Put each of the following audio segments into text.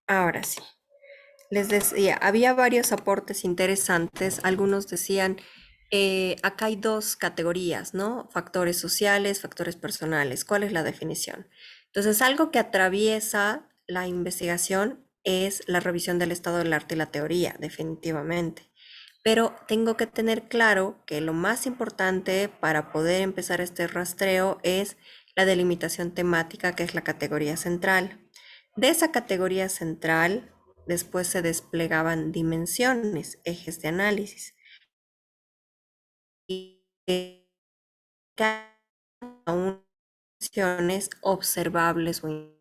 Ahora sí. Les decía, había varios aportes interesantes. Algunos decían, acá hay dos categorías, ¿no? Factores sociales, factores personales. ¿Cuál es la definición? Entonces, algo que atraviesa la investigación es la revisión del estado del arte y la teoría, definitivamente. Pero tengo que tener claro que lo más importante para poder empezar este rastreo es la delimitación temática, que es la categoría central. De esa categoría central, después se desplegaban dimensiones, ejes de análisis. Y cada una acciones observables o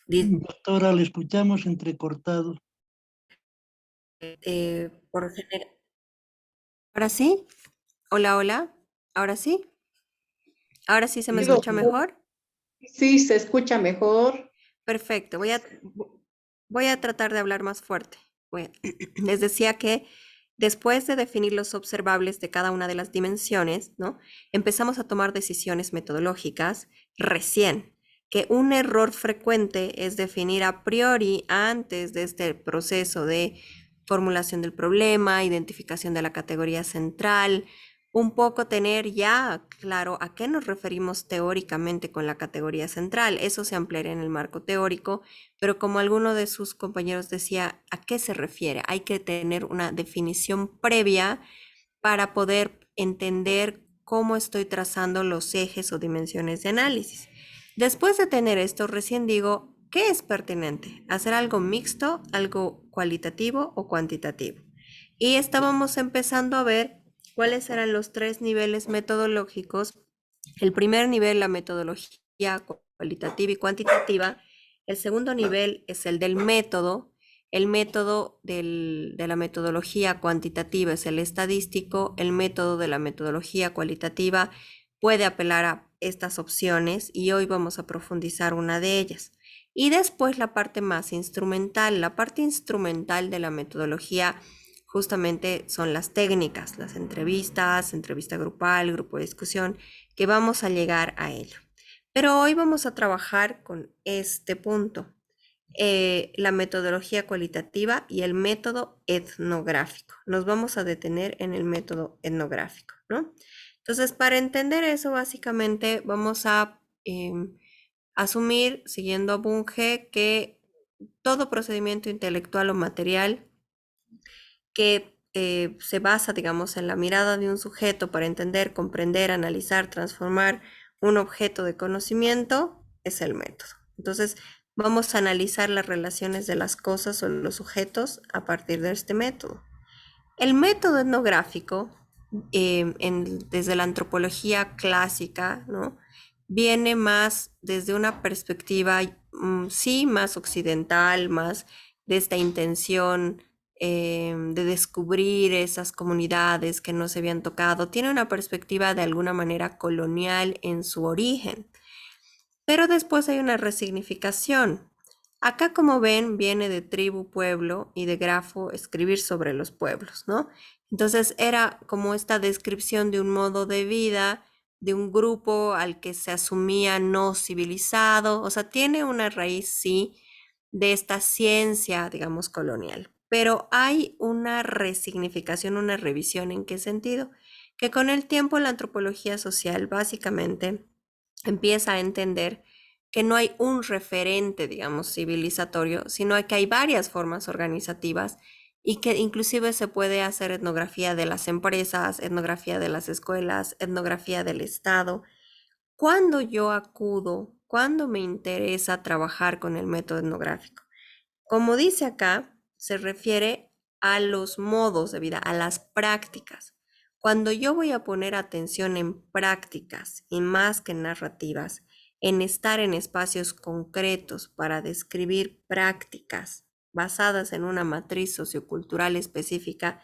Doctora, le escuchamos entrecortado. por general. ¿Ahora sí? Hola, hola. ¿Ahora sí? ¿Ahora sí se me Sí, escucha doctor. mejor? Sí, se escucha mejor. Perfecto. Voy a tratar de hablar más fuerte. Les decía que después de definir los observables de cada una de las dimensiones, ¿no? Empezamos a tomar decisiones metodológicas recién, que un error frecuente es definir a priori antes de este proceso de formulación del problema, identificación de la categoría central, un poco tener ya claro a qué nos referimos teóricamente con la categoría central. Eso se ampliaría en el marco teórico, pero como alguno de sus compañeros decía, ¿a qué se refiere? Hay que tener una definición previa para poder entender cómo estoy trazando los ejes o dimensiones de análisis. Después de tener esto, recién digo, ¿qué es pertinente? ¿Hacer algo mixto, algo cualitativo o cuantitativo? Y estábamos empezando a ver cuáles eran los tres niveles metodológicos. El primer nivel, la metodología cualitativa y cuantitativa. El segundo nivel es el del método. El método de la metodología cuantitativa es el estadístico. El método de la metodología cualitativa puede apelar a estas opciones y hoy vamos a profundizar una de ellas. Y después la parte más instrumental. La parte instrumental de la metodología justamente son las técnicas, las entrevistas, entrevista grupal, grupo de discusión, que vamos a llegar a ello. Pero hoy vamos a trabajar con este punto, la metodología cualitativa y el método etnográfico. Nos vamos a detener en el método etnográfico, ¿no? Entonces, para entender eso, básicamente vamos a asumir, siguiendo a Bunge, que todo procedimiento intelectual o material que se basa, digamos, en la mirada de un sujeto para entender, comprender, analizar, transformar un objeto de conocimiento, es el método. Entonces, vamos a analizar las relaciones de las cosas o los sujetos a partir de este método. El método etnográfico, desde la antropología clásica, ¿no? Viene más desde una perspectiva, sí, más occidental, más de esta intención de descubrir esas comunidades que no se habían tocado. Tiene una perspectiva de alguna manera colonial en su origen. Pero después hay una resignificación. Acá, como ven, viene de tribu, pueblo y de grafo, escribir sobre los pueblos, ¿no? Entonces era como esta descripción de un modo de vida, de un grupo al que se asumía no civilizado, o sea, tiene una raíz, sí, de esta ciencia, digamos, colonial. Pero hay una resignificación, una revisión. ¿En qué sentido? Que con el tiempo la antropología social básicamente empieza a entender que no hay un referente, digamos, civilizatorio, sino que hay varias formas organizativas y que inclusive se puede hacer etnografía de las empresas, etnografía de las escuelas, etnografía del Estado. Cuando yo acudo, cuando me interesa trabajar con el método etnográfico, como dice acá, se refiere a los modos de vida, a las prácticas. Cuando yo voy a poner atención en prácticas y más que en narrativas, en estar en espacios concretos para describir prácticas basadas en una matriz sociocultural específica,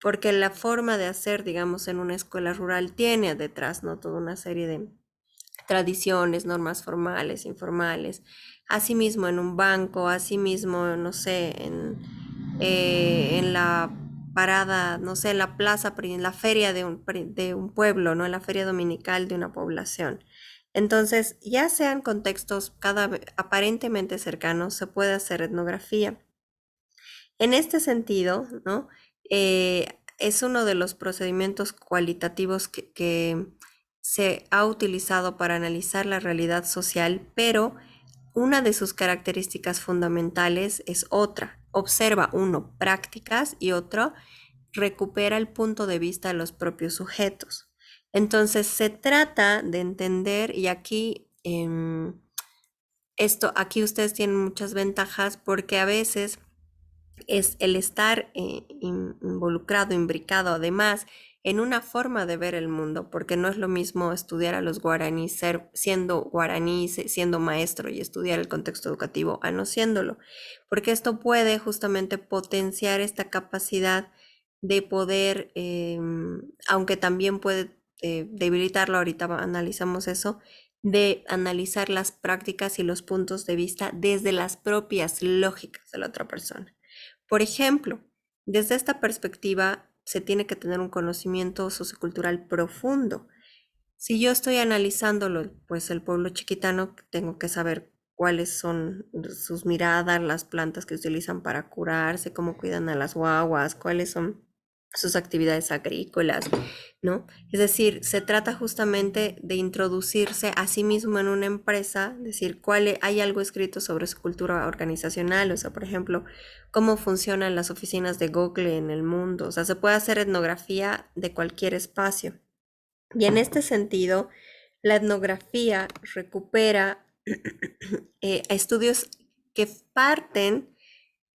porque la forma de hacer, digamos, en una escuela rural tiene detrás, ¿no? Toda una serie de tradiciones, normas formales, informales, asimismo en un banco, asimismo, no sé, en la parada, no sé, en la plaza, en la feria de un pueblo, ¿no? En la feria dominical de una población. Entonces, ya sean contextos aparentemente cercanos, se puede hacer etnografía. En este sentido, ¿no? Es uno de los procedimientos cualitativos que se ha utilizado para analizar la realidad social, pero una de sus características fundamentales es otra. Observa, uno, prácticas y otro, recupera el punto de vista de los propios sujetos. Entonces, se trata de entender, y aquí aquí ustedes tienen muchas ventajas porque a veces es el estar involucrado, imbricado además en una forma de ver el mundo, porque no es lo mismo estudiar a los guaraníes, siendo guaraní, siendo maestro y estudiar el contexto educativo a no siéndolo, porque esto puede justamente potenciar esta capacidad de poder, aunque también puede debilitarlo, ahorita analizamos eso, de analizar las prácticas y los puntos de vista desde las propias lógicas de la otra persona. Por ejemplo, desde esta perspectiva se tiene que tener un conocimiento sociocultural profundo. Si yo estoy analizándolo, pues el pueblo chiquitano, tengo que saber cuáles son sus miradas, las plantas que utilizan para curarse, cómo cuidan a las guaguas, cuáles son sus actividades agrícolas, ¿no? Es decir, se trata justamente de introducirse a sí mismo en una empresa, decir, hay algo escrito sobre su cultura organizacional, o sea, por ejemplo, cómo funcionan las oficinas de Google en el mundo, o sea, se puede hacer etnografía de cualquier espacio. Y en este sentido, la etnografía recupera estudios que parten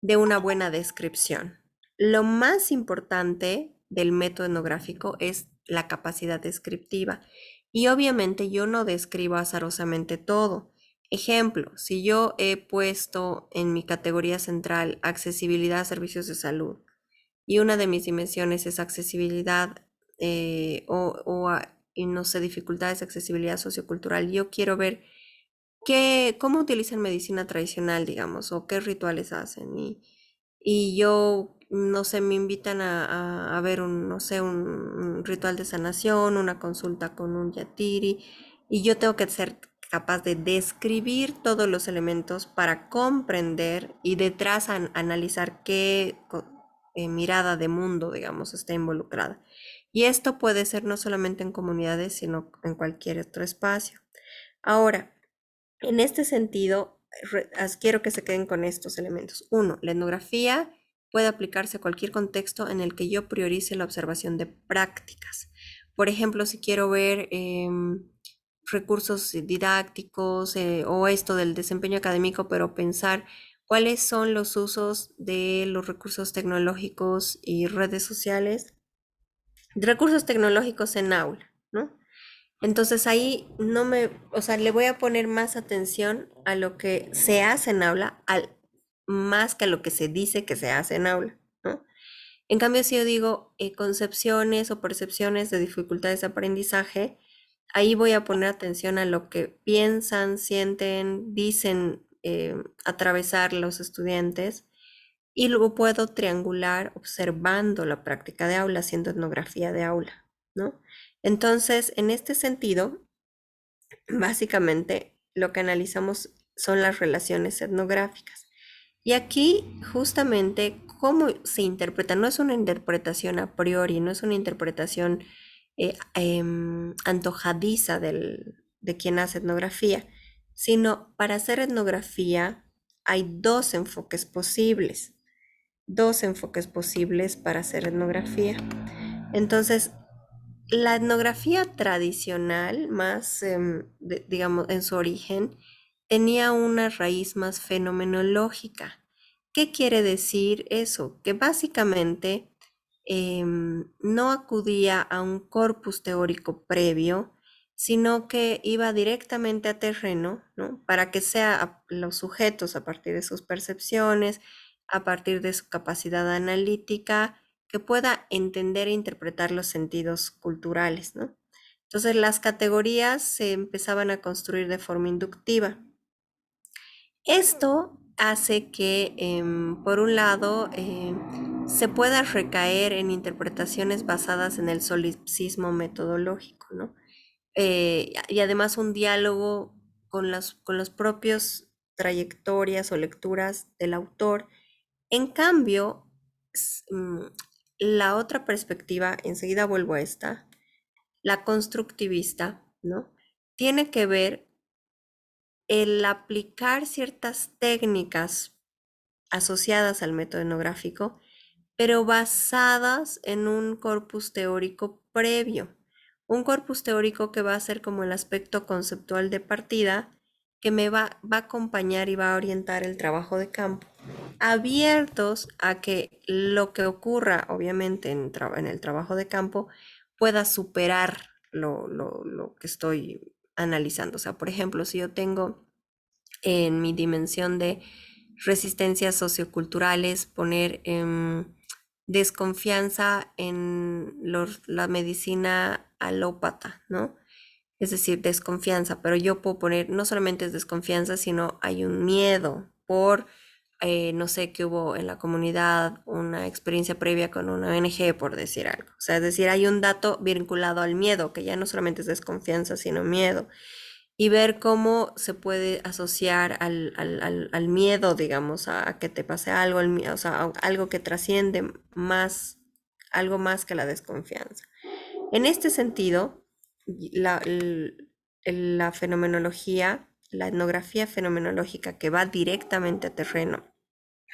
de una buena descripción. Lo más importante del método etnográfico es la capacidad descriptiva. Y obviamente yo no describo azarosamente todo. Ejemplo, si yo he puesto en mi categoría central accesibilidad a servicios de salud y una de mis dimensiones es accesibilidad y no sé, dificultades de accesibilidad sociocultural, yo quiero ver cómo utilizan medicina tradicional, digamos, o qué rituales hacen. Y yo, no sé, me invitan a ver no sé, un ritual de sanación, una consulta con un yatiri, y yo tengo que ser capaz de describir todos los elementos para comprender y detrás analizar qué mirada de mundo, digamos, está involucrada. Y esto puede ser no solamente en comunidades, sino en cualquier otro espacio. Ahora, en este sentido, quiero que se queden con estos elementos. Uno, la etnografía puede aplicarse a cualquier contexto en el que yo priorice la observación de prácticas. Por ejemplo, si quiero ver recursos didácticos o esto del desempeño académico, pero pensar cuáles son los usos de los recursos tecnológicos y redes sociales, recursos tecnológicos en aula, ¿no? Entonces ahí o sea, le voy a poner más atención a lo que se hace en aula, más que a lo que se dice que se hace en aula, ¿no? En cambio, si yo digo concepciones o percepciones de dificultades de aprendizaje, ahí voy a poner atención a lo que piensan, sienten, dicen atravesar los estudiantes y luego puedo triangular observando la práctica de aula, haciendo etnografía de aula, ¿no? Entonces, en este sentido, básicamente lo que analizamos son las relaciones etnográficas. Y aquí justamente cómo se interpreta, no es una interpretación a priori, no es una interpretación antojadiza de quien hace etnografía, sino para hacer etnografía hay dos enfoques posibles para hacer etnografía. Entonces, la etnografía tradicional, más, digamos, en su origen, tenía una raíz más fenomenológica. ¿Qué quiere decir eso? Que básicamente no acudía a un corpus teórico previo, sino que iba directamente a terreno, ¿no? Para que sea los sujetos a partir de sus percepciones, a partir de su capacidad analítica, que pueda entender e interpretar los sentidos culturales, ¿no? Entonces las categorías se empezaban a construir de forma inductiva. Esto hace que, por un lado, se pueda recaer en interpretaciones basadas en el solipsismo metodológico, ¿no? Y además un diálogo con los propios trayectorias o lecturas del autor. En cambio, la otra perspectiva, enseguida vuelvo a esta, la constructivista, ¿no? Tiene que ver el aplicar ciertas técnicas asociadas al método etnográfico, pero basadas en un corpus teórico previo. Un corpus teórico que va a ser como el aspecto conceptual de partida, que va a acompañar y va a orientar el trabajo de campo, abiertos a que lo que ocurra, obviamente, en el trabajo de campo, pueda superar lo que estoy analizando. O sea, por ejemplo, si yo tengo en mi dimensión de resistencias socioculturales, poner desconfianza en la medicina alópata, ¿no? Es decir, desconfianza, pero yo puedo poner, no solamente es desconfianza, sino hay un miedo por, no sé, que hubo en la comunidad una experiencia previa con una ONG, por decir algo. O sea, es decir, hay un dato vinculado al miedo, que ya no solamente es desconfianza, sino miedo y ver cómo se puede asociar al miedo, digamos, a que te pase algo, o sea, algo que trasciende más, algo más que la desconfianza. En este sentido, la, la fenomenología, la etnografía fenomenológica que va directamente a terreno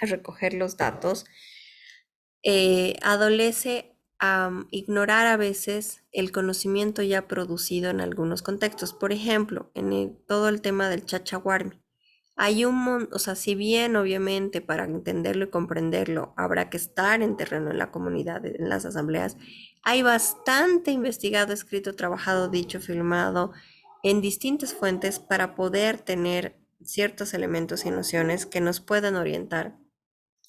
a recoger los datos, adolece a ignorar a veces el conocimiento ya producido en algunos contextos. Por ejemplo, todo el tema del chachahuarmi. Hay o sea, si bien obviamente para entenderlo y comprenderlo habrá que estar en terreno en la comunidad, en las asambleas, hay bastante investigado, escrito, trabajado, dicho, filmado en distintas fuentes para poder tener ciertos elementos y nociones que nos puedan orientar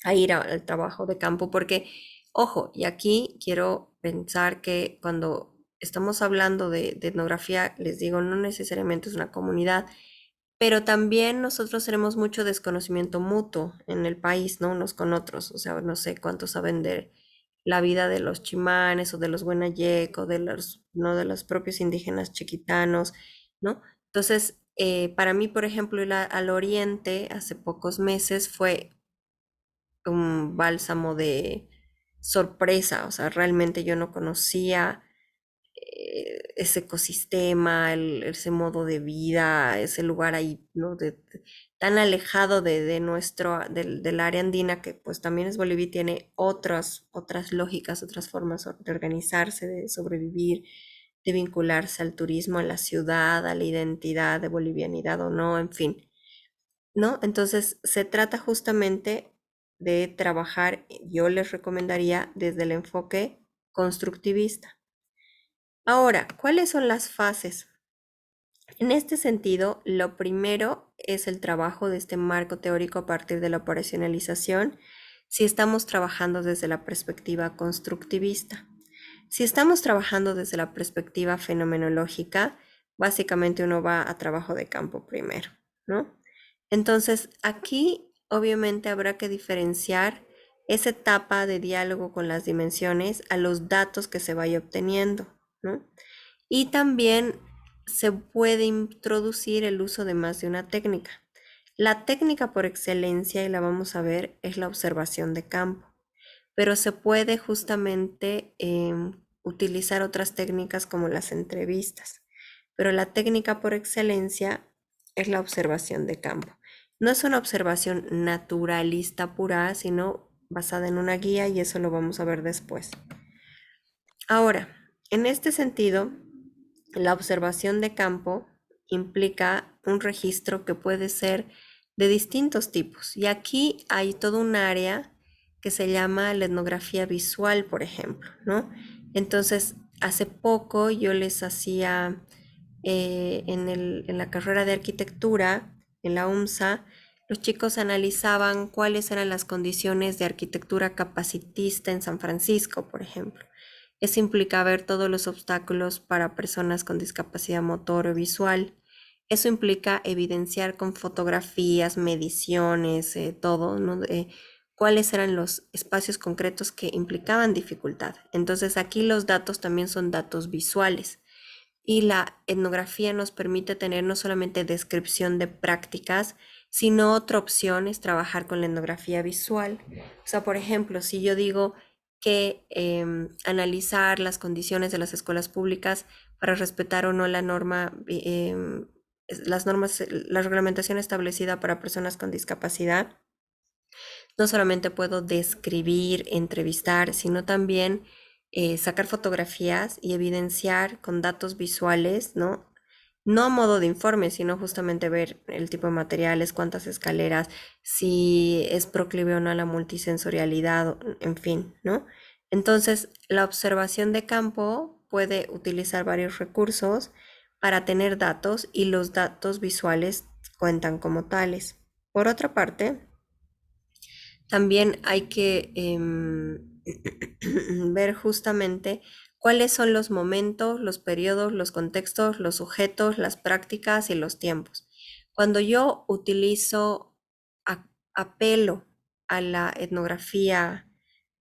a ir al trabajo de campo, porque, ojo, y aquí quiero pensar que cuando estamos hablando de etnografía, les digo, no necesariamente es una comunidad, pero también nosotros tenemos mucho desconocimiento mutuo en el país, ¿no? Unos con otros, o sea, no sé cuántos saben de la vida de los chimanes o de los huenayec o de los, ¿no? De los propios indígenas chiquitanos, ¿no? Entonces, para mí, por ejemplo, ir al oriente hace pocos meses fue un bálsamo de sorpresa, o sea, realmente yo no conocía ese ecosistema, ese modo de vida, ese lugar ahí, ¿no? Tan alejado de nuestro, del área andina que pues también es Bolivia y tiene otras lógicas, otras formas de organizarse, de sobrevivir, de vincularse al turismo, a la ciudad, a la identidad de bolivianidad o no, en fin. ¿No? Entonces, se trata justamente de trabajar, yo les recomendaría desde el enfoque constructivista. Ahora, ¿cuáles son las fases? En este sentido, lo primero es el trabajo de este marco teórico a partir de la operacionalización, si estamos trabajando desde la perspectiva constructivista. Si estamos trabajando desde la perspectiva fenomenológica, básicamente uno va a trabajo de campo primero, ¿no? Entonces, aquí obviamente habrá que diferenciar esa etapa de diálogo con las dimensiones a los datos que se vaya obteniendo, ¿no? Y también se puede introducir el uso de más de una técnica. La técnica por excelencia, y la vamos a ver, es la observación de campo, pero se puede justamente utilizar otras técnicas como las entrevistas, pero la técnica por excelencia es la observación de campo. No es una observación naturalista pura, sino basada en una guía y eso lo vamos a ver después. Ahora, en este sentido, la observación de campo implica un registro que puede ser de distintos tipos. Y aquí hay todo un área que se llama la etnografía visual, por ejemplo, ¿no? Entonces, hace poco yo les hacía en la carrera de arquitectura, en la UMSA, los chicos analizaban cuáles eran las condiciones de arquitectura capacitista en San Francisco, por ejemplo. Eso implica ver todos los obstáculos para personas con discapacidad motor o visual. Eso implica evidenciar con fotografías, mediciones, todo, ¿no? cuáles eran los espacios concretos que implicaban dificultad. Entonces aquí los datos también son datos visuales. Y la etnografía nos permite tener no solamente descripción de prácticas, sino otra opción es trabajar con la etnografía visual. O sea, por ejemplo, si yo digo que analizar las condiciones de las escuelas públicas para respetar o no la norma, las normas, la reglamentación establecida para personas con discapacidad, no solamente puedo describir, entrevistar, sino también sacar fotografías y evidenciar con datos visuales, ¿no? No a modo de informe, sino justamente ver el tipo de materiales, cuántas escaleras, si es proclive o no a la multisensorialidad, en fin, ¿no? Entonces, la observación de campo puede utilizar varios recursos para tener datos y los datos visuales cuentan como tales. Por otra parte, también hay que ver justamente cuáles son los momentos, los periodos, los contextos, los sujetos, las prácticas y los tiempos. Cuando yo utilizo, apelo a la etnografía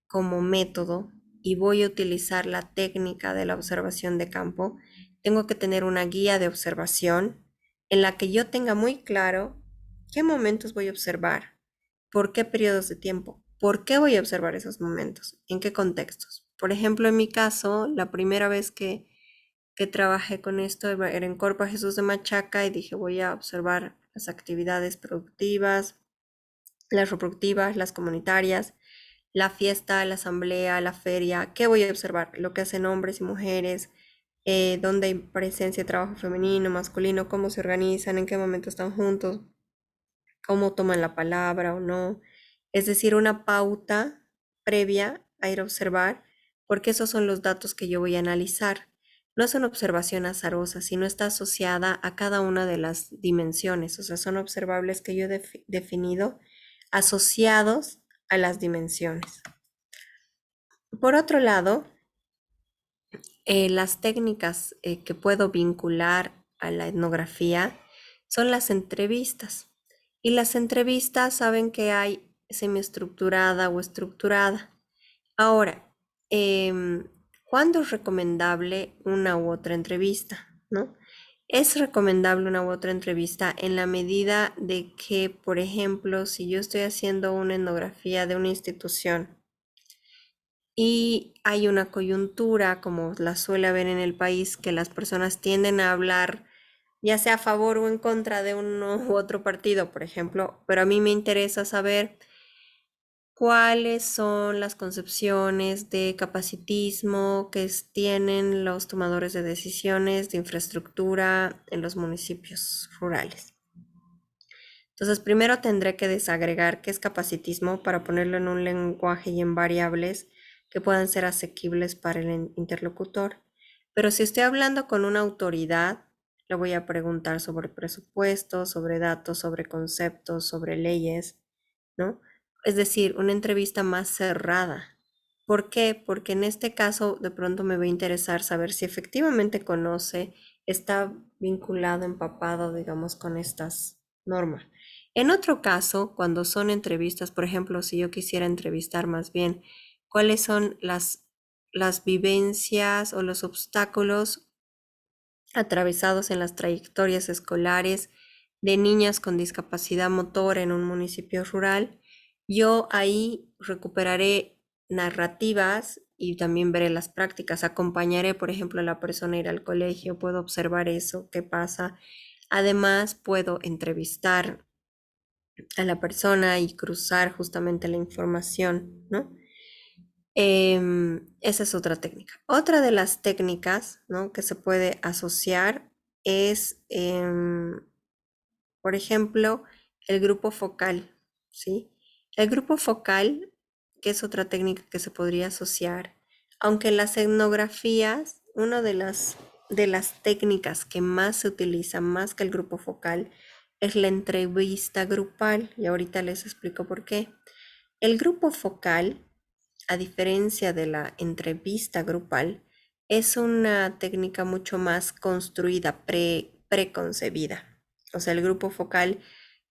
como método y voy a utilizar la técnica de la observación de campo, tengo que tener una guía de observación en la que yo tenga muy claro qué momentos voy a observar, por qué periodos de tiempo, por qué voy a observar esos momentos, en qué contextos. Por ejemplo, en mi caso, la primera vez que trabajé con esto era en Corpa Jesús de Machaca y dije voy a observar las actividades productivas, las reproductivas, las comunitarias, la fiesta, la asamblea, la feria. ¿Qué voy a observar? Lo que hacen hombres y mujeres, dónde hay presencia de trabajo femenino, masculino, cómo se organizan, en qué momento están juntos, cómo toman la palabra o no. Es decir, una pauta previa a ir a observar, porque esos son los datos que yo voy a analizar. No es una observación azarosa, sino está asociada a cada una de las dimensiones, o sea, son observables que yo he definido asociados a las dimensiones. Por otro lado, las técnicas que puedo vincular a la etnografía son las entrevistas. Y las entrevistas saben que hay semiestructurada o estructurada. Ahora, ¿cuándo es recomendable una u otra entrevista? ¿No? Es recomendable una u otra entrevista en la medida de que, por ejemplo, si yo estoy haciendo una etnografía de una institución y hay una coyuntura, como la suele haber en el país, que las personas tienden a hablar ya sea a favor o en contra de uno u otro partido, por ejemplo, pero a mí me interesa saber cuáles son las concepciones de capacitismo que tienen los tomadores de decisiones de infraestructura en los municipios rurales. Entonces, primero tendré que desagregar qué es capacitismo para ponerlo en un lenguaje y en variables que puedan ser asequibles para el interlocutor. Pero si estoy hablando con una autoridad, le voy a preguntar sobre presupuestos, sobre datos, sobre conceptos, sobre leyes, ¿no? Es decir, una entrevista más cerrada. ¿Por qué? Porque en este caso de pronto me va a interesar saber si efectivamente conoce, está vinculado, empapado, digamos, con estas normas. En otro caso, cuando son entrevistas, por ejemplo, si yo quisiera entrevistar más bien cuáles son las vivencias o los obstáculos atravesados en las trayectorias escolares de niñas con discapacidad motora en un municipio rural, yo ahí recuperaré narrativas y también veré las prácticas. Acompañaré, por ejemplo, a la persona a ir al colegio, puedo observar eso, qué pasa. Además, puedo entrevistar a la persona y cruzar justamente la información, ¿no? Esa es otra técnica. Otra de las técnicas, ¿no?, que se puede asociar es, por ejemplo, el grupo focal, ¿sí? El grupo focal, que es otra técnica que se podría asociar, aunque en las etnografías, una de las técnicas que más se utiliza, más que el grupo focal, es la entrevista grupal, y ahorita les explico por qué. El grupo focal, a diferencia de la entrevista grupal, es una técnica mucho más construida, preconcebida. O sea, el grupo focal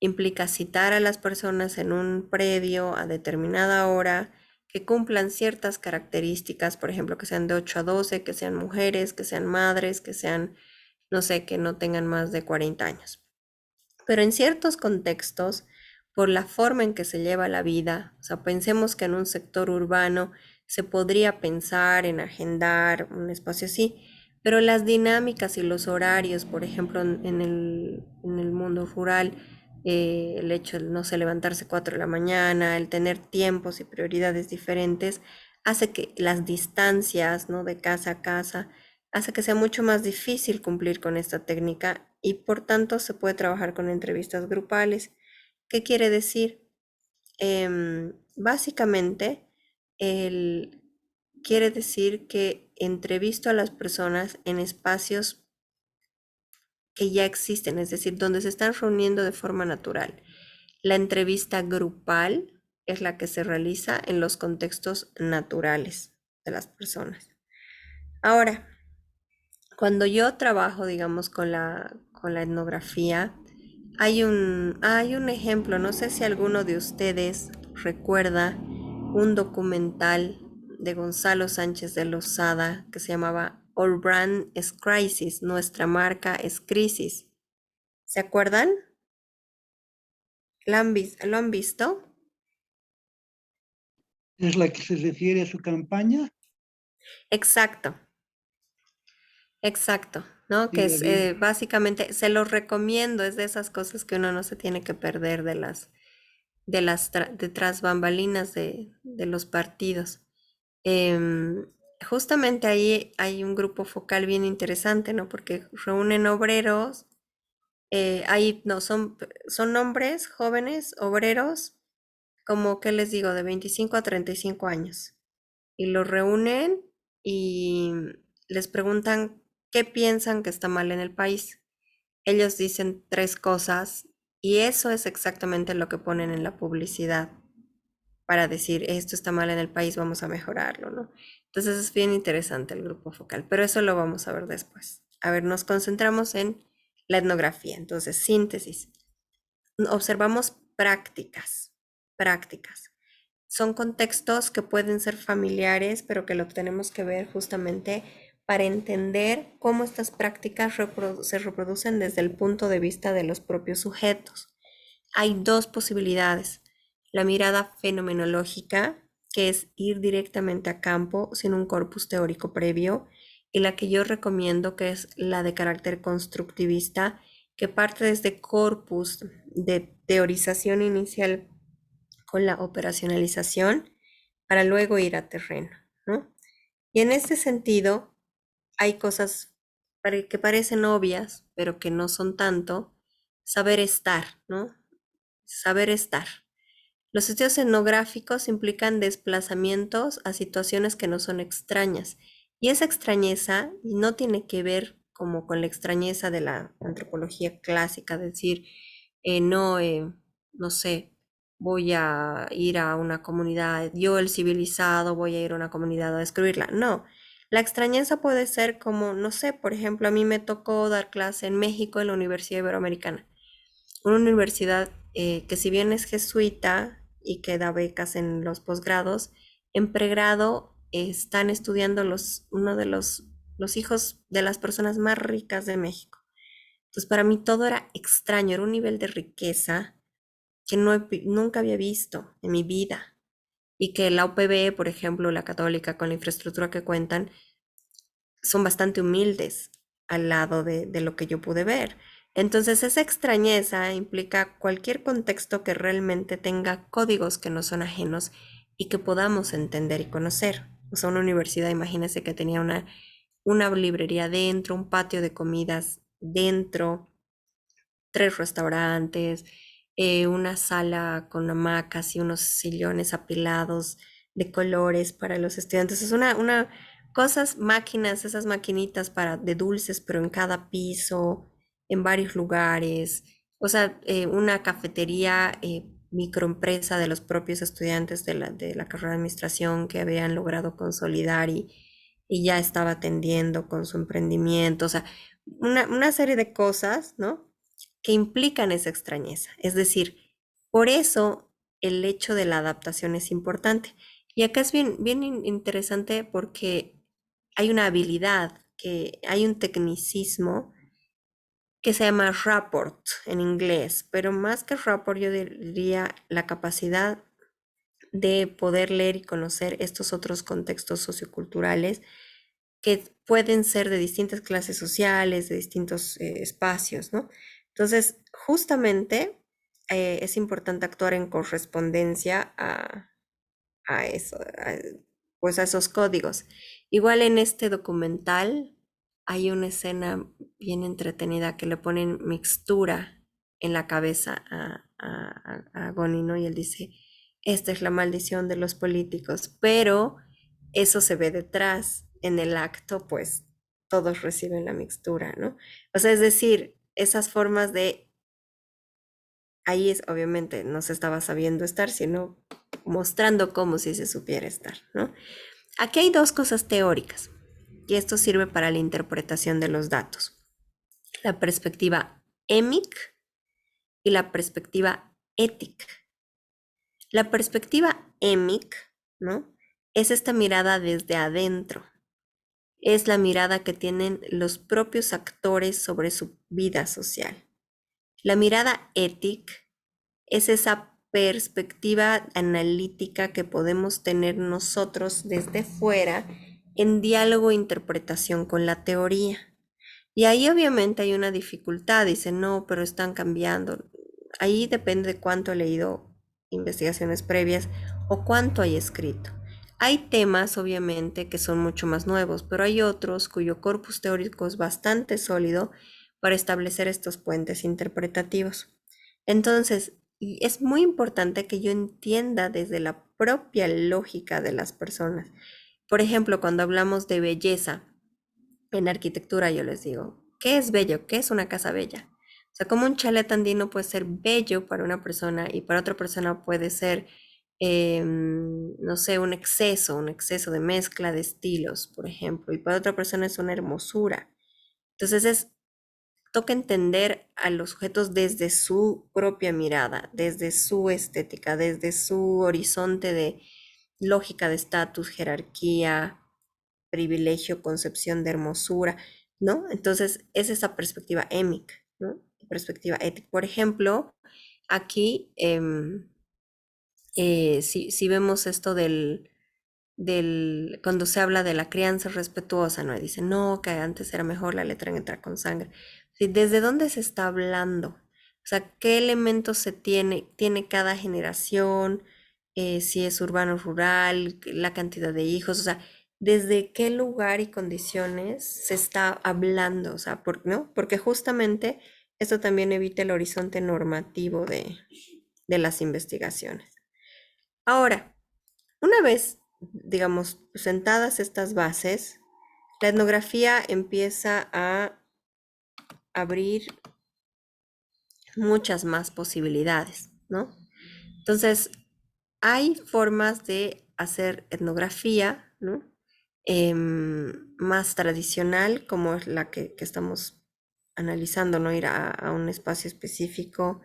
Implica citar a las personas en un predio a determinada hora, que cumplan ciertas características, por ejemplo, que sean de 8 a 12, que sean mujeres, que sean madres, que sean, no sé, que no tengan más de 40 años. Pero en ciertos contextos, por la forma en que se lleva la vida, o sea, pensemos que en un sector urbano se podría pensar en agendar un espacio así, pero las dinámicas y los horarios, por ejemplo, en el mundo rural, el hecho de, no sé, levantarse 4 de la mañana, el tener tiempos y prioridades diferentes, hace que las distancias, ¿no? De casa a casa, hace que sea mucho más difícil cumplir con esta técnica y por tanto se puede trabajar con entrevistas grupales. ¿Qué quiere decir? Básicamente, el, quiere decir que entrevisto a las personas en espacios que ya existen, es decir, donde se están reuniendo de forma natural. La entrevista grupal es la que se realiza en los contextos naturales de las personas. Ahora, cuando yo trabajo, digamos, con la etnografía, hay un ejemplo, no sé si alguno de ustedes recuerda un documental de Gonzalo Sánchez de Lozada que se llamaba Our Brand is Crisis, nuestra marca es crisis. ¿Se acuerdan? ¿Lo han visto? ¿Es la que se refiere a su campaña? Exacto, exacto, ¿no? Sí, Que la es vi. básicamente, se los recomiendo, es de esas cosas que uno no se tiene que perder de tras bambalinas de los partidos. Em, Justamente ahí hay un grupo focal bien interesante, ¿no? Porque reúnen obreros, ahí no, son hombres jóvenes, obreros, como, ¿qué les digo? De 25 a 35 años. Y los reúnen y les preguntan qué piensan que está mal en el país. Ellos dicen tres cosas y eso es exactamente lo que ponen en la publicidad para decir esto está mal en el país, vamos a mejorarlo, ¿no? Entonces es bien interesante el grupo focal, pero eso lo vamos a ver después. A ver, nos concentramos en la etnografía. Entonces, síntesis. Observamos prácticas. Son contextos que pueden ser familiares, pero que lo tenemos que ver justamente para entender cómo estas prácticas se reproducen desde el punto de vista de los propios sujetos. Hay dos posibilidades. La mirada fenomenológica, que es ir directamente a campo sin un corpus teórico previo, y la que yo recomiendo, que es la de carácter constructivista, que parte desde corpus de teorización inicial con la operacionalización para luego ir a terreno, ¿no? Y en este sentido, hay cosas que parecen obvias, pero que no son tanto. Saber estar, ¿no? Saber estar. Los estudios etnográficos implican desplazamientos a situaciones que no son extrañas. Y esa extrañeza no tiene que ver como con la extrañeza de la antropología clásica, decir, no, no sé, voy a ir a una comunidad, yo el civilizado, voy a ir a una comunidad a descubrirla. No, la extrañeza puede ser como, no sé, por ejemplo, a mí me tocó dar clase en México en la Universidad Iberoamericana, una universidad que si bien es jesuita y que da becas en los posgrados, en pregrado están estudiando uno de los hijos de las personas más ricas de México. Entonces para mí todo era extraño, era un nivel de riqueza que nunca había visto en mi vida y que la UPB, por ejemplo, la católica, con la infraestructura que cuentan, son bastante humildes al lado de lo que yo pude ver. Entonces, esa extrañeza implica cualquier contexto que realmente tenga códigos que no son ajenos y que podamos entender y conocer. O sea, una universidad, imagínense que tenía una librería dentro, un patio de comidas dentro, tres restaurantes, una sala con hamacas y unos sillones apilados de colores para los estudiantes. Es cosas, máquinas, esas maquinitas de dulces, pero en cada piso, en varios lugares. O sea, una cafetería, microempresa de los propios estudiantes de la carrera de administración que habían logrado consolidar y ya estaba atendiendo con su emprendimiento. O sea, una serie de cosas, ¿no? que implican esa extrañeza. Es decir, por eso el hecho de la adaptación es importante. Y acá es bien interesante porque hay una habilidad, que hay un tecnicismo que se llama rapport en inglés, pero más que rapport yo diría la capacidad de poder leer y conocer estos otros contextos socioculturales que pueden ser de distintas clases sociales, de distintos espacios, ¿no? Entonces, justamente es importante actuar en correspondencia a eso, pues a esos códigos. Igual en este documental hay una escena bien entretenida que le ponen mixtura en la cabeza a Goni, ¿no? Y él dice, esta es la maldición de los políticos, pero eso se ve detrás. En el acto, pues todos reciben la mixtura, ¿no? O sea, es decir, esas formas de, ahí es obviamente no se estaba sabiendo estar, sino mostrando cómo si se supiera estar, ¿no? Aquí hay dos cosas teóricas y esto sirve para la interpretación de los datos. La perspectiva émic y la perspectiva ética. La perspectiva émic, ¿no? Es esta mirada desde adentro. Es la mirada que tienen los propios actores sobre su vida social. La mirada ética es esa perspectiva analítica que podemos tener nosotros desde fuera en diálogo e interpretación con la teoría. Y ahí obviamente hay una dificultad, dice, no, pero están cambiando. Ahí depende de cuánto he leído investigaciones previas o cuánto hay escrito. Hay temas, obviamente, que son mucho más nuevos, pero hay otros cuyo corpus teórico es bastante sólido para establecer estos puentes interpretativos. Entonces, y es muy importante que yo entienda desde la propia lógica de las personas. Por ejemplo, cuando hablamos de belleza, en arquitectura yo les digo, ¿qué es bello? ¿Qué es una casa bella? O sea, como un chalet andino puede ser bello para una persona y para otra persona puede ser, no sé, un exceso de mezcla de estilos, por ejemplo, y para otra persona es una hermosura. Entonces toca entender a los sujetos desde su propia mirada, desde su estética, desde su horizonte de lógica de estatus, jerarquía, privilegio, concepción de hermosura, ¿no? Entonces, es esa perspectiva émica, ¿no? Perspectiva ética. Por ejemplo, aquí, si vemos esto cuando se habla de la crianza respetuosa, ¿no? Y dice, no, que antes era mejor la letra entra con sangre. Sí, ¿desde dónde se está hablando? O sea, ¿qué elementos tiene cada generación? Si es urbano, rural, la cantidad de hijos, o sea, ¿desde qué lugar y condiciones se está hablando? O sea, ¿no? Porque justamente esto también evita el horizonte normativo de las investigaciones. Ahora, una vez, digamos, sentadas estas bases, la etnografía empieza a abrir muchas más posibilidades, ¿no? Entonces, hay formas de hacer etnografía, ¿no? Más tradicional, como es la que estamos analizando, ¿no? Ir a un espacio específico,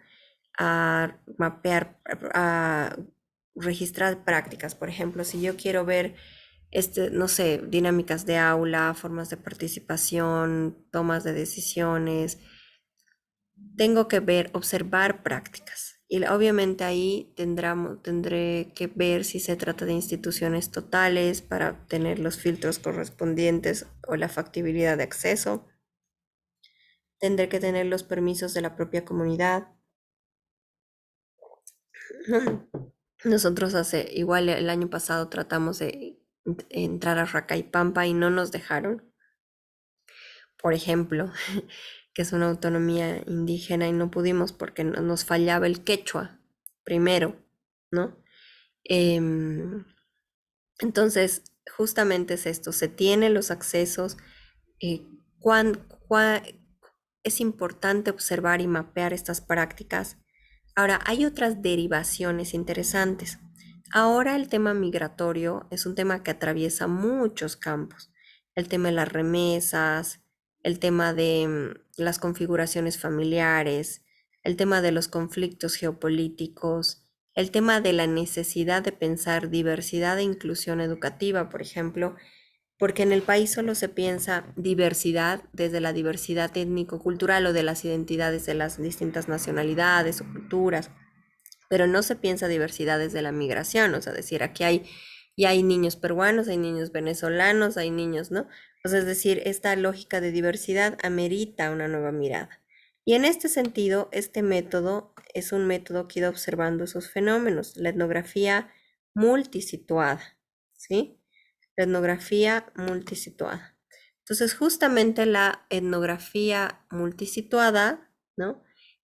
a mapear, a registrar prácticas. Por ejemplo, si yo quiero ver, no sé, dinámicas de aula, formas de participación, tomas de decisiones, tengo que ver, observar prácticas. Y obviamente ahí tendré que ver si se trata de instituciones totales para tener los filtros correspondientes o la factibilidad de acceso. Tendré que tener los permisos de la propia comunidad. Nosotros igual el año pasado tratamos de entrar a Racaipampa y no nos dejaron, por ejemplo, que es una autonomía indígena y no pudimos porque nos fallaba el quechua primero, ¿no? Em, entonces, justamente es esto, se tienen los accesos, eh, es importante observar y mapear estas prácticas. Ahora, hay otras derivaciones interesantes. Ahora el tema migratorio es un tema que atraviesa muchos campos. El tema de las remesas, el tema de las configuraciones familiares, el tema de los conflictos geopolíticos, el tema de la necesidad de pensar diversidad e inclusión educativa, por ejemplo, porque en el país solo se piensa diversidad desde la diversidad étnico-cultural o de las identidades de las distintas nacionalidades o culturas, pero no se piensa diversidad desde la migración, o sea, decir, aquí hay niños peruanos, hay niños venezolanos, hay niños, ¿no? O sea, es decir, esta lógica de diversidad amerita una nueva mirada. Y en este sentido, este método es un método que ha ido observando esos fenómenos, la etnografía multisituada, ¿sí? La etnografía multisituada. Entonces, justamente la etnografía multisituada, ¿no?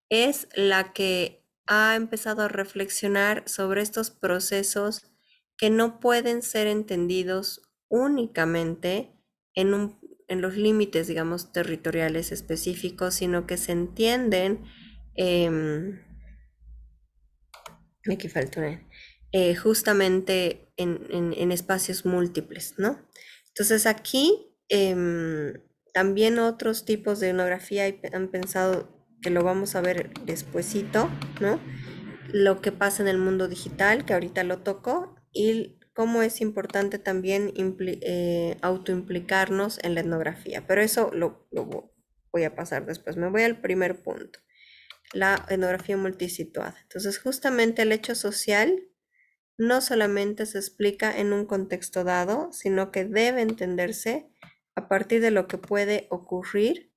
Es la que ha empezado a reflexionar sobre estos procesos que no pueden ser entendidos únicamente en los límites, digamos, territoriales específicos, sino que se entienden, em, aquí falta una, justamente en espacios múltiples, ¿no? Entonces aquí también otros tipos de etnografía han pensado que lo vamos a ver despuesito, ¿no? Lo que pasa en el mundo digital, que ahorita lo toco, y cómo es importante también autoimplicarnos en la etnografía. Pero eso lo voy a pasar después. Me voy al primer punto, la etnografía multisituada. Entonces, justamente el hecho social no solamente se explica en un contexto dado, sino que debe entenderse a partir de lo que puede ocurrir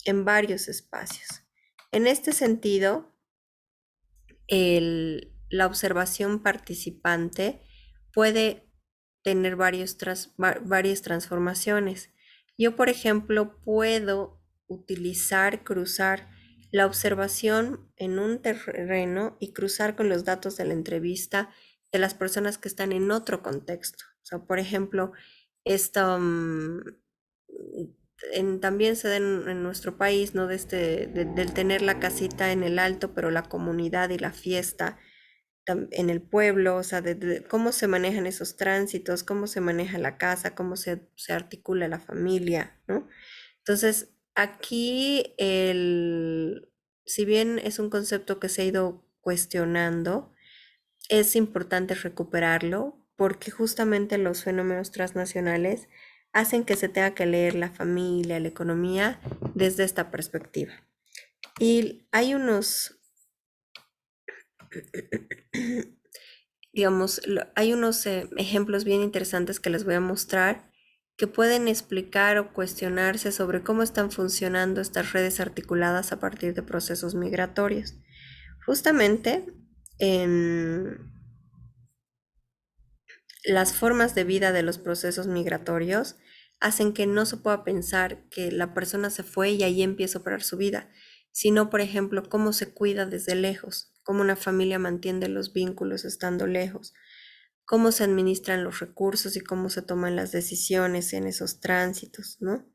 en varios espacios. En este sentido, la observación participante puede tener varias transformaciones. Yo, por ejemplo, puedo cruzar la observación en un terreno y cruzar con los datos de la entrevista de las personas que están en otro contexto. O sea, por ejemplo, esto también se da en nuestro país, ¿no? Del tener la casita en el alto, pero la comunidad y la fiesta en el pueblo, o sea, de cómo se manejan esos tránsitos, cómo se maneja la casa, cómo se articula la familia, ¿no? Entonces, aquí, si bien es un concepto que se ha ido cuestionando, es importante recuperarlo porque justamente los fenómenos transnacionales hacen que se tenga que leer la familia, la economía desde esta perspectiva. Y hay digamos, hay unos ejemplos bien interesantes que les voy a mostrar que pueden explicar o cuestionarse sobre cómo están funcionando estas redes articuladas a partir de procesos migratorios. Justamente en las formas de vida de los procesos migratorios hacen que no se pueda pensar que la persona se fue y ahí empieza a operar su vida, sino, por ejemplo, cómo se cuida desde lejos, cómo una familia mantiene los vínculos estando lejos, cómo se administran los recursos y cómo se toman las decisiones en esos tránsitos, ¿no?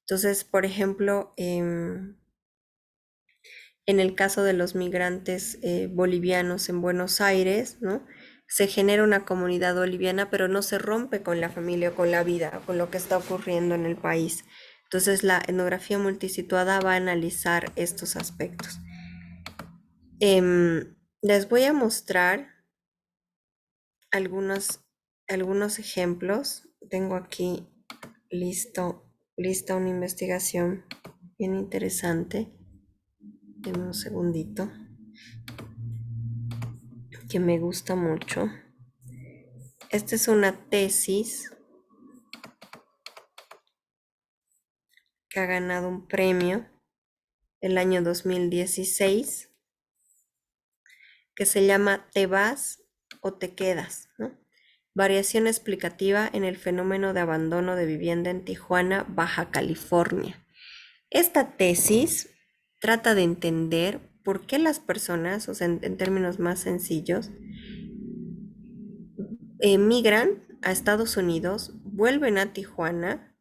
Entonces, por ejemplo, en el caso de los migrantes bolivianos en Buenos Aires, ¿no? Se genera una comunidad boliviana, pero no se rompe con la familia o con la vida, con lo que está ocurriendo en el país. Entonces, la etnografía multisituada va a analizar estos aspectos. Les voy a mostrar algunos ejemplos. Tengo aquí lista una investigación bien interesante. Deme un segundito, que me gusta mucho. Esta es una tesis que ha ganado un premio el año 2016 que se llama ¿Te vas o te quedas?, ¿no? Variación explicativa en el fenómeno de abandono de vivienda en Tijuana, Baja California. Esta tesis trata de entender por qué las personas, o sea, en términos más sencillos, emigran a Estados Unidos, vuelven a Tijuana,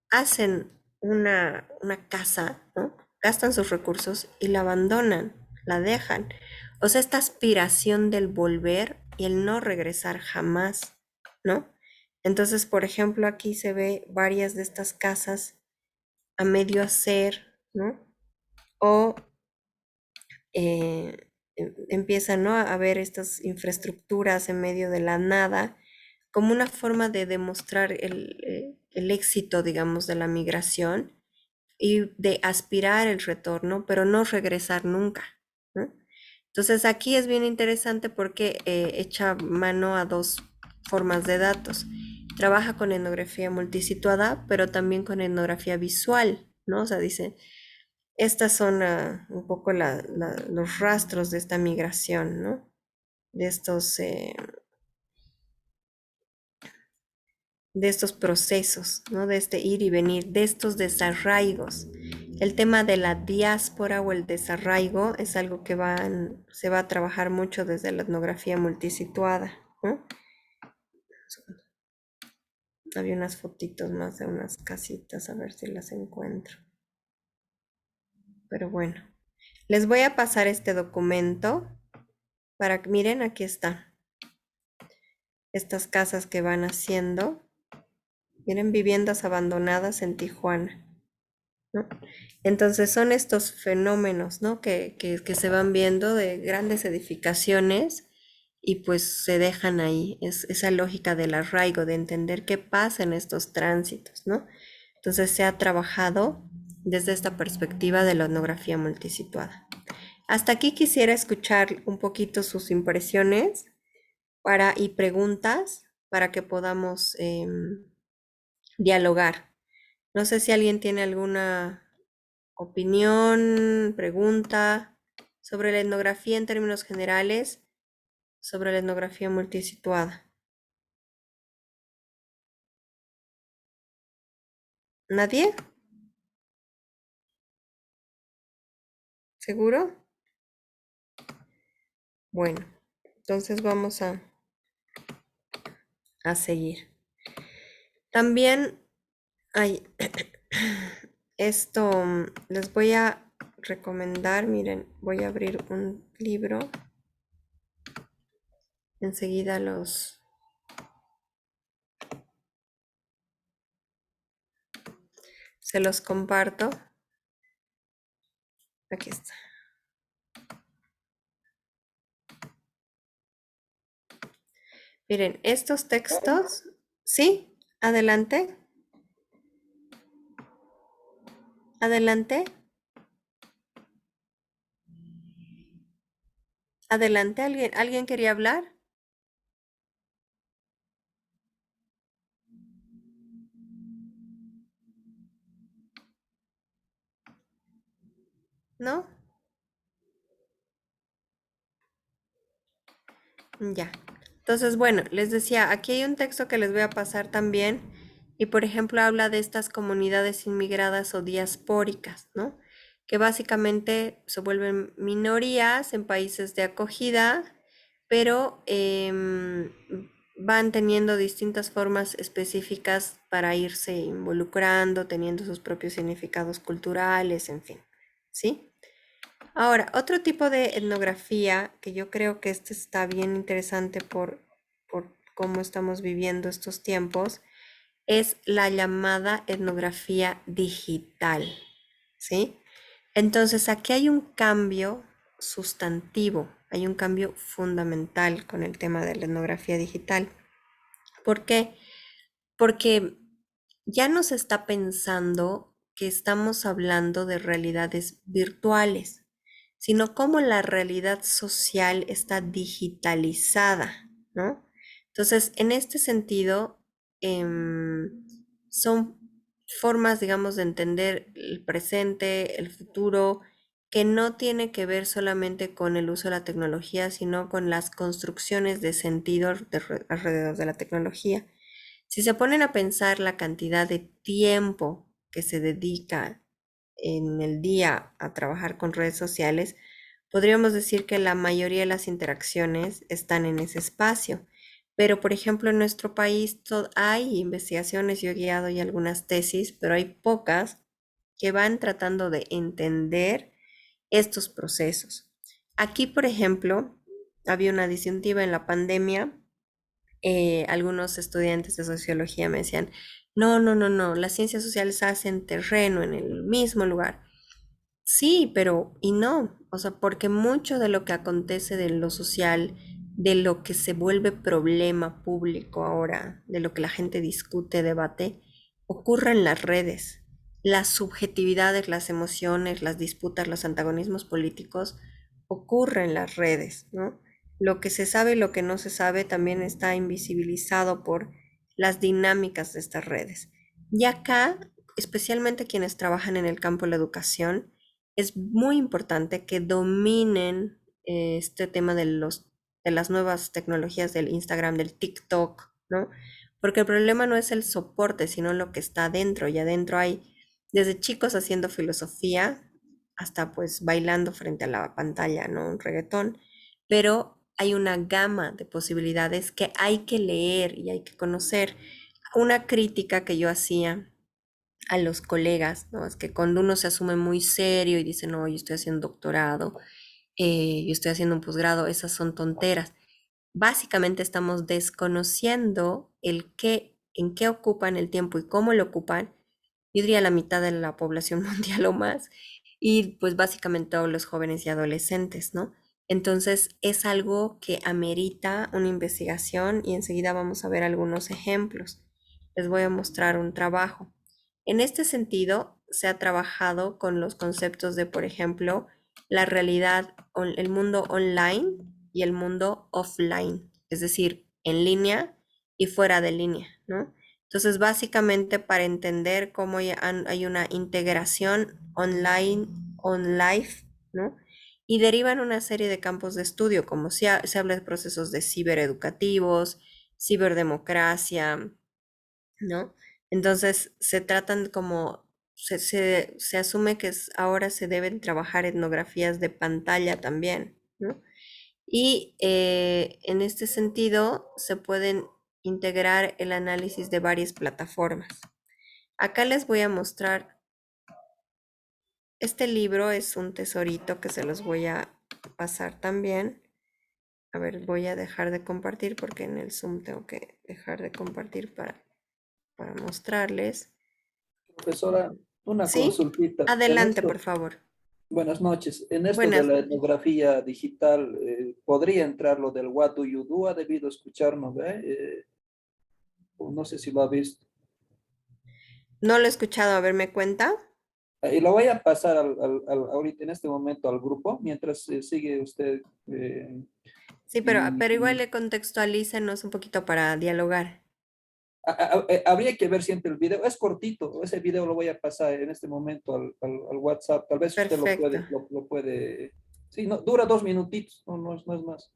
hacen una casa, ¿no? Gastan sus recursos y la abandonan, la dejan. O sea, esta aspiración del volver y el no regresar jamás, ¿no? Entonces, por ejemplo, aquí se ve varias de estas casas a medio hacer, ¿no? O empiezan, ¿no? A ver estas infraestructuras en medio de la nada como una forma de demostrar el éxito, digamos, de la migración y de aspirar el retorno, pero no regresar nunca, ¿no? Entonces aquí es bien interesante porque echa mano a dos formas de datos. Trabaja con etnografía multisituada, pero también con etnografía visual, ¿no? O sea, dice, estas son un poco los rastros de esta migración, ¿no? De estos procesos, ¿no? De este ir y venir, de estos desarraigos. El tema de la diáspora o el desarraigo es algo que se va a trabajar mucho desde la etnografía multisituada, ¿no? Había unas fotitos más de unas casitas, a ver si las encuentro. Pero bueno, les voy a pasar este documento para que miren, aquí está. Estas casas que van haciendo. Miren, viviendas abandonadas en Tijuana, ¿no? Entonces son estos fenómenos, ¿no? Que se van viendo de grandes edificaciones y pues se dejan ahí. Es esa lógica del arraigo, de entender qué pasa en estos tránsitos, ¿no? Entonces se ha trabajado desde esta perspectiva de la etnografía multisituada. Hasta aquí quisiera escuchar un poquito sus impresiones y preguntas para que podamos dialogar. No sé si alguien tiene alguna opinión, pregunta sobre la etnografía en términos generales, sobre la etnografía multisituada. ¿Nadie? ¿Seguro? Bueno, entonces vamos a seguir. También hay esto, les voy a recomendar, miren, voy a abrir un libro. Enseguida se los comparto. Aquí está. Miren, estos textos, ¿sí? Adelante. Adelante. Adelante, ¿alguien quería hablar? ¿No? Ya. Entonces, bueno, les decía, aquí hay un texto que les voy a pasar también y, por ejemplo, habla de estas comunidades inmigradas o diaspóricas, ¿no? Que básicamente se vuelven minorías en países de acogida, pero van teniendo distintas formas específicas para irse involucrando, teniendo sus propios significados culturales, en fin, ¿sí? Ahora, otro tipo de etnografía que yo creo que este está bien interesante por cómo estamos viviendo estos tiempos es la llamada etnografía digital, ¿sí? Entonces, aquí hay un cambio sustantivo, hay un cambio fundamental con el tema de la etnografía digital. ¿Por qué? Porque ya no se está pensando que estamos hablando de realidades virtuales, sino cómo la realidad social está digitalizada, ¿no? Entonces, en este sentido, son formas, digamos, de entender el presente, el futuro, que no tiene que ver solamente con el uso de la tecnología, sino con las construcciones de sentido alrededor de la tecnología. Si se ponen a pensar la cantidad de tiempo que se dedica en el día a trabajar con redes sociales, podríamos decir que la mayoría de las interacciones están en ese espacio. Pero, por ejemplo, en nuestro país hay investigaciones, yo he guiado ya algunas tesis, pero hay pocas que van tratando de entender estos procesos. Aquí, por ejemplo, había una disyuntiva en la pandemia. Algunos estudiantes de sociología me decían, no, no, no, no, las ciencias sociales hacen terreno en el mismo lugar. Sí, pero y no, o sea, porque mucho de lo que acontece de lo social, de lo que se vuelve problema público ahora, de lo que la gente discute, debate, ocurre en las redes. Las subjetividades, las emociones, las disputas, los antagonismos políticos ocurren en las redes, ¿no? Lo que se sabe y lo que no se sabe también está invisibilizado por las dinámicas de estas redes. Y acá, especialmente quienes trabajan en el campo de la educación, es muy importante que dominen este tema de las nuevas tecnologías del Instagram, del TikTok, ¿no? Porque el problema no es el soporte, sino lo que está adentro. Y adentro hay desde chicos haciendo filosofía hasta pues bailando frente a la pantalla, ¿no? Un reggaetón. Pero hay una gama de posibilidades que hay que leer y hay que conocer. Una crítica que yo hacía a los colegas, ¿no? Es que cuando uno se asume muy serio y dice, no, yo estoy haciendo un doctorado, yo estoy haciendo un posgrado, esas son tonteras. Básicamente estamos desconociendo el qué, en qué ocupan el tiempo y cómo lo ocupan, yo diría la mitad de la población mundial o más, y pues básicamente todos los jóvenes y adolescentes, ¿no? Entonces es algo que amerita una investigación y enseguida vamos a ver algunos ejemplos. Les voy a mostrar un trabajo. En este sentido, se ha trabajado con los conceptos de, por ejemplo, la realidad, el mundo online y el mundo offline, es decir, en línea y fuera de línea, ¿no? Entonces, básicamente para entender cómo hay una integración online, on life, ¿no? Y derivan una serie de campos de estudio, como se habla de procesos de cibereducativos, ciberdemocracia, ¿no? Entonces se tratan como, se asume que ahora se deben trabajar etnografías de pantalla también, ¿no? Y en este sentido se pueden integrar el análisis de varias plataformas. Acá les voy a mostrar, este libro es un tesorito que se los voy a pasar también. A ver, voy a dejar de compartir porque en el Zoom tengo que dejar de compartir para mostrarles. Profesora, una ¿Sí? consultita. En Adelante, por esto, favor. buenas noches. En esto de Buenas la noches. etnografía digital, ¿podría entrar lo del What do you do? Ha debido escucharnos, no sé si lo ha visto. No lo he escuchado, a ver, ¿me cuenta? Y lo voy a pasar ahorita en este momento al grupo, mientras sigue usted. Sí, Y, pero igual y- le contextualícenos un poquito para dialogar. habría que ver siempre el video. Es cortito, ese video lo voy a pasar en este momento al WhatsApp. Tal vez usted lo Perfecto. puede, lo puede. Sí, no, dura 2 minutitos, no es más.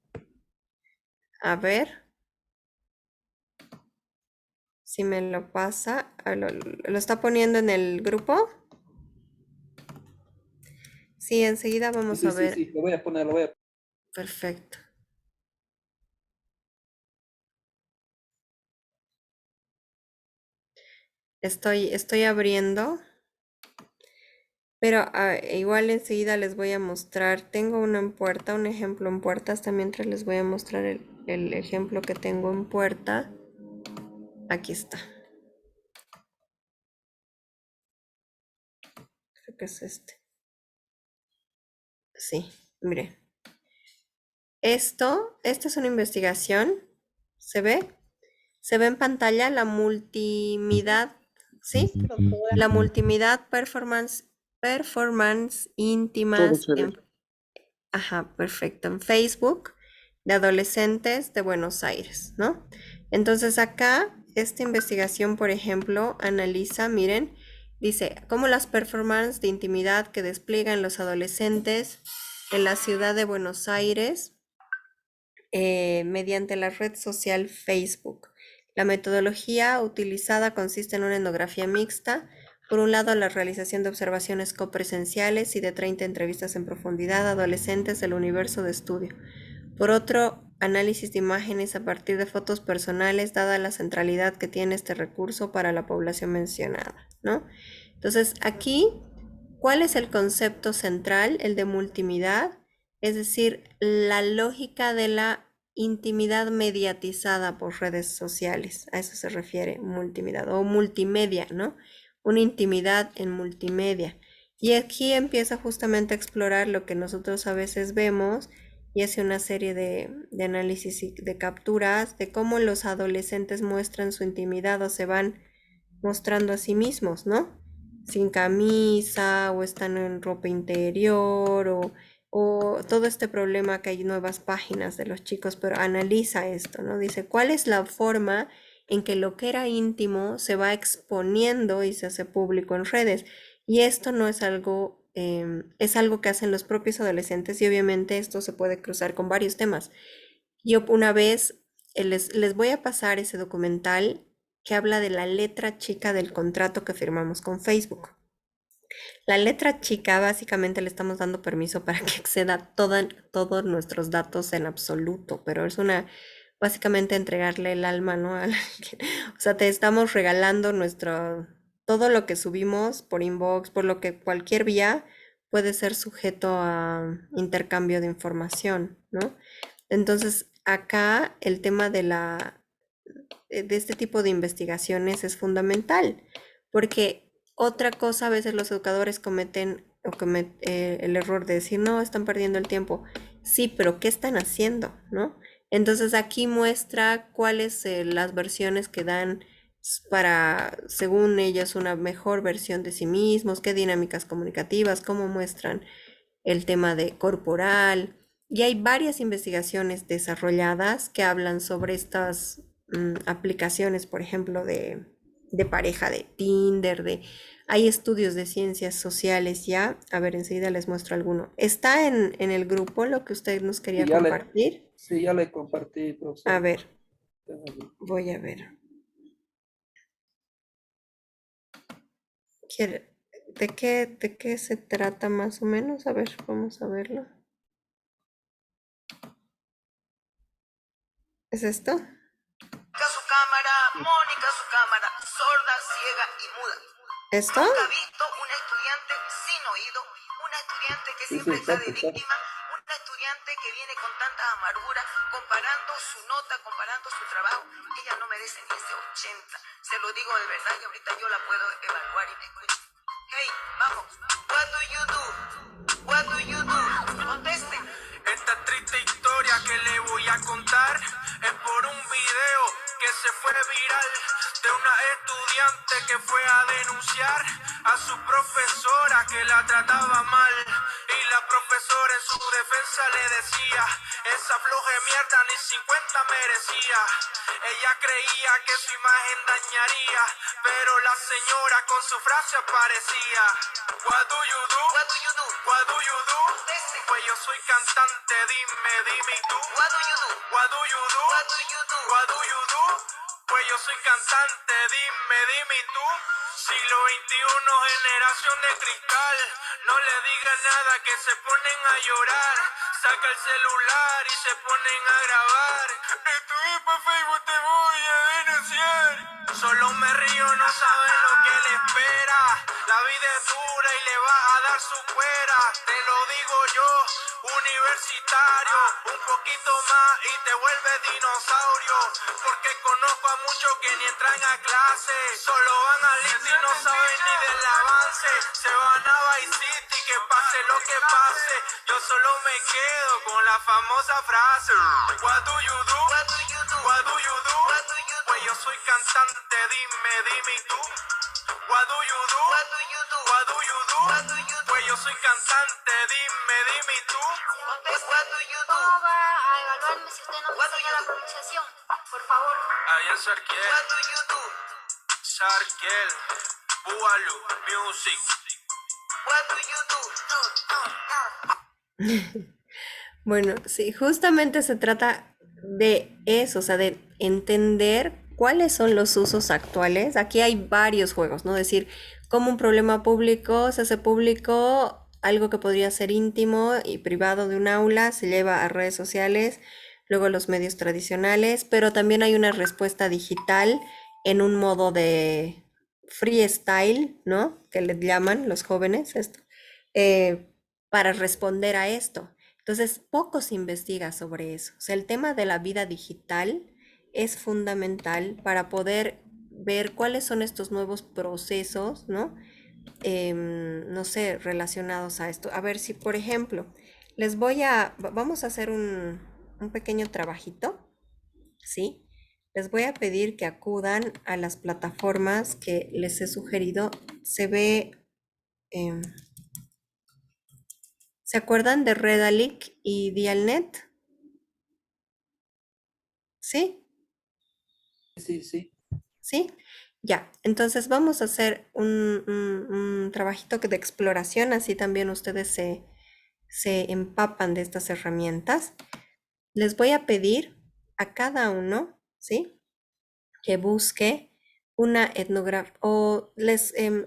A ver si me lo pasa. ¿Lo está poniendo en el grupo? Sí, enseguida Sí, vamos sí, a sí, ver. sí, lo voy a poner, lo voy a. Perfecto. Estoy abriendo, pero igual enseguida les voy a mostrar. Tengo uno en puerta, un ejemplo en puerta. Hasta mientras les voy a mostrar el ejemplo que tengo en puerta. Aquí está. Creo que es este. Sí, mire. Esta es una investigación. ¿Se ve? Se ve en pantalla la multimidad, ¿sí? La multimidad performance Todo íntimas se ve. ajá, perfecto, en Facebook de adolescentes de Buenos Aires, ¿no? Entonces acá, esta investigación, por ejemplo, analiza, miren, dice, cómo las performances de intimidad que despliegan los adolescentes en la ciudad de Buenos Aires mediante la red social Facebook. La metodología utilizada consiste en una etnografía mixta. Por un lado, la realización de observaciones copresenciales y de 30 entrevistas en profundidad a adolescentes del universo de estudio. Por otro, análisis de imágenes a partir de fotos personales, dada la centralidad que tiene este recurso para la población mencionada, ¿no? Entonces, aquí, ¿cuál es el concepto central? El de multimidad, es decir, la lógica de la intimidad mediatizada por redes sociales. A eso se refiere multimidad o multimedia, ¿no? Una intimidad en multimedia. Y aquí empieza justamente a explorar lo que nosotros a veces vemos y hace una serie de análisis y de capturas de cómo los adolescentes muestran su intimidad o se van mostrando a sí mismos, ¿no? Sin camisa o están en ropa interior o todo este problema que hay nuevas páginas de los chicos, pero analiza esto, ¿no? Dice, ¿cuál es la forma en que lo que era íntimo se va exponiendo y se hace público en redes? Y esto no es algo, es algo que hacen los propios adolescentes y obviamente esto se puede cruzar con varios temas. Yo una vez les voy a pasar ese documental que habla de la letra chica del contrato que firmamos con Facebook. La letra chica básicamente le estamos dando permiso para que acceda todos nuestros datos en absoluto, pero es básicamente entregarle el alma, ¿no? O sea, te estamos regalando todo lo que subimos por inbox, por lo que cualquier vía puede ser sujeto a intercambio de información, ¿no? Entonces, acá el tema de este tipo de investigaciones es fundamental, porque otra cosa a veces los educadores cometen el error de decir, no, están perdiendo el tiempo. Sí, pero ¿qué están haciendo? ¿No? Entonces aquí muestra cuáles las versiones que dan para, según ellas, una mejor versión de sí mismos, qué dinámicas comunicativas, cómo muestran el tema de corporal. Y hay varias investigaciones desarrolladas que hablan sobre estas aplicaciones, por ejemplo, de pareja, de Tinder, hay estudios de ciencias sociales ya. A ver, enseguida les muestro alguno. Está en el grupo lo que usted nos quería Y compartir. sí, ya le compartí, A profesor. ver, voy a ver. ¿De qué se trata más o menos? A ver, vamos a verlo. ¿Es esto? Su cámara, Mónica su cámara, sorda, ciega y muda. ¿Esto? Nunca ha visto una estudiante sin oído, una estudiante que Sí, siempre sí, está de exacto, exacto. víctima, una estudiante que viene con tanta amargura, comparando su nota, comparando su trabajo. Ella no merece ni ese 80. Se lo digo de verdad y ahorita yo la puedo evaluar y me escucha. Hey, vamos. What do you do? What do you do? Conteste. Esta triste historia que le voy a contar es por un video que se fue viral de una estudiante que fue a denunciar a su profesora que la trataba mal. Y la profesora en su defensa le decía, esa floja mierda ni 50 merecía. Ella creía que su imagen dañaría, pero la señora con su frase aparecía. What do you do? What do you do? What do you do? Conteste. Pues yo soy cantante, dime y tú. What do you do? What do you do? What do you do? What do you do? Pues yo soy cantante, dime y tú. Siglo XXI, generación de cristal. No le digan nada que se ponen a llorar. Saca el celular y se ponen a grabar. Estuve por Facebook, te voy a denunciar. Solo me río, no saben lo que le espera. La vida es dura y le va a dar su cuera. Te lo digo yo, universitario. Un poquito más y te vuelves dinosaurio. Porque conozco a muchos que ni entran a clase. Solo van al list y no saben ni del avance. Se van a Vice City, que pase lo que pase. Yo solo me quedo con la famosa frase. What do you do? What do you do? What do you do? What do you do? Pues yo soy cantante, dime y tú. What do you do? What do you do? What do you do? What do you do? Pues yo soy cantante, dime y tú. Conteste. What do you do? ¿Cómo va a evaluarme si usted no me What do enseña you la do? pronunciación? Por favor. Ahí en Sarkiel, What do you do? Sarkiel, Bualu, Music. What do you do? Bueno, sí, justamente se trata de eso, o sea, de entender cuáles son los usos actuales. Aquí hay varios juegos, ¿no? Decir, como un problema público se hace público, algo que podría ser íntimo y privado de un aula se lleva a redes sociales, luego a los medios tradicionales, pero también hay una respuesta digital en un modo de freestyle, ¿no? Que le llaman los jóvenes esto, para responder a esto. Entonces, poco se investiga sobre eso. O sea, el tema de la vida digital es fundamental para poder ver cuáles son estos nuevos procesos, ¿no? no sé, relacionados a esto. A ver si, por ejemplo, vamos a hacer un pequeño trabajito, ¿sí? Les voy a pedir que acudan a las plataformas que les he sugerido. Em, ¿Se acuerdan de Redalic y Dialnet? ¿Sí? Sí, sí. ¿Sí? Ya, entonces vamos a hacer un trabajito de exploración, así también ustedes se empapan de estas herramientas. Les voy a pedir a cada uno, ¿sí? Que busque una etnografía, o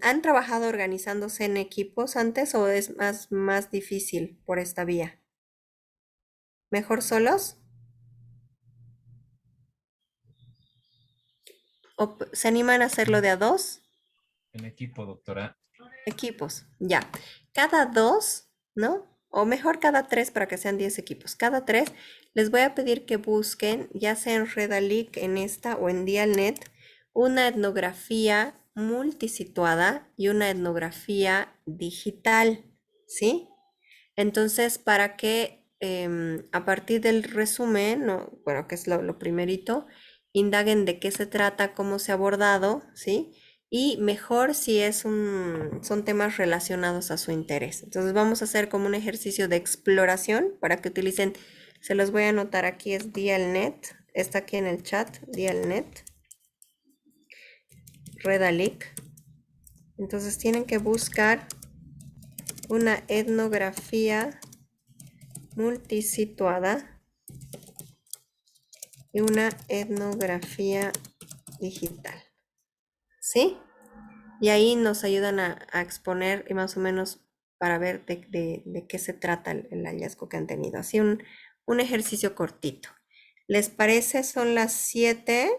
han trabajado organizándose en equipos antes o es más difícil por esta vía. ¿Mejor solos? ¿O se animan a hacerlo de a dos? En equipo, doctora. Equipos, ya. Cada dos, ¿no? O mejor cada tres para que sean 10 equipos. Cada tres les voy a pedir que busquen, ya sea en Redalic, en esta o en Dialnet, una etnografía multisituada y una etnografía digital, ¿sí? Entonces, para que a partir del resumen, bueno, que es lo primerito, indaguen de qué se trata, cómo se ha abordado, ¿sí? Y mejor si son temas relacionados a su interés. Entonces vamos a hacer como un ejercicio de exploración para que utilicen, se los voy a anotar aquí, es Dialnet, está aquí en el chat, Dialnet, Redalic. Entonces tienen que buscar una etnografía multisituada y una etnografía digital, ¿sí? Y ahí nos ayudan a exponer y más o menos para ver de qué se trata el hallazgo que han tenido. Así un ejercicio cortito. ¿Les parece? Son las 7,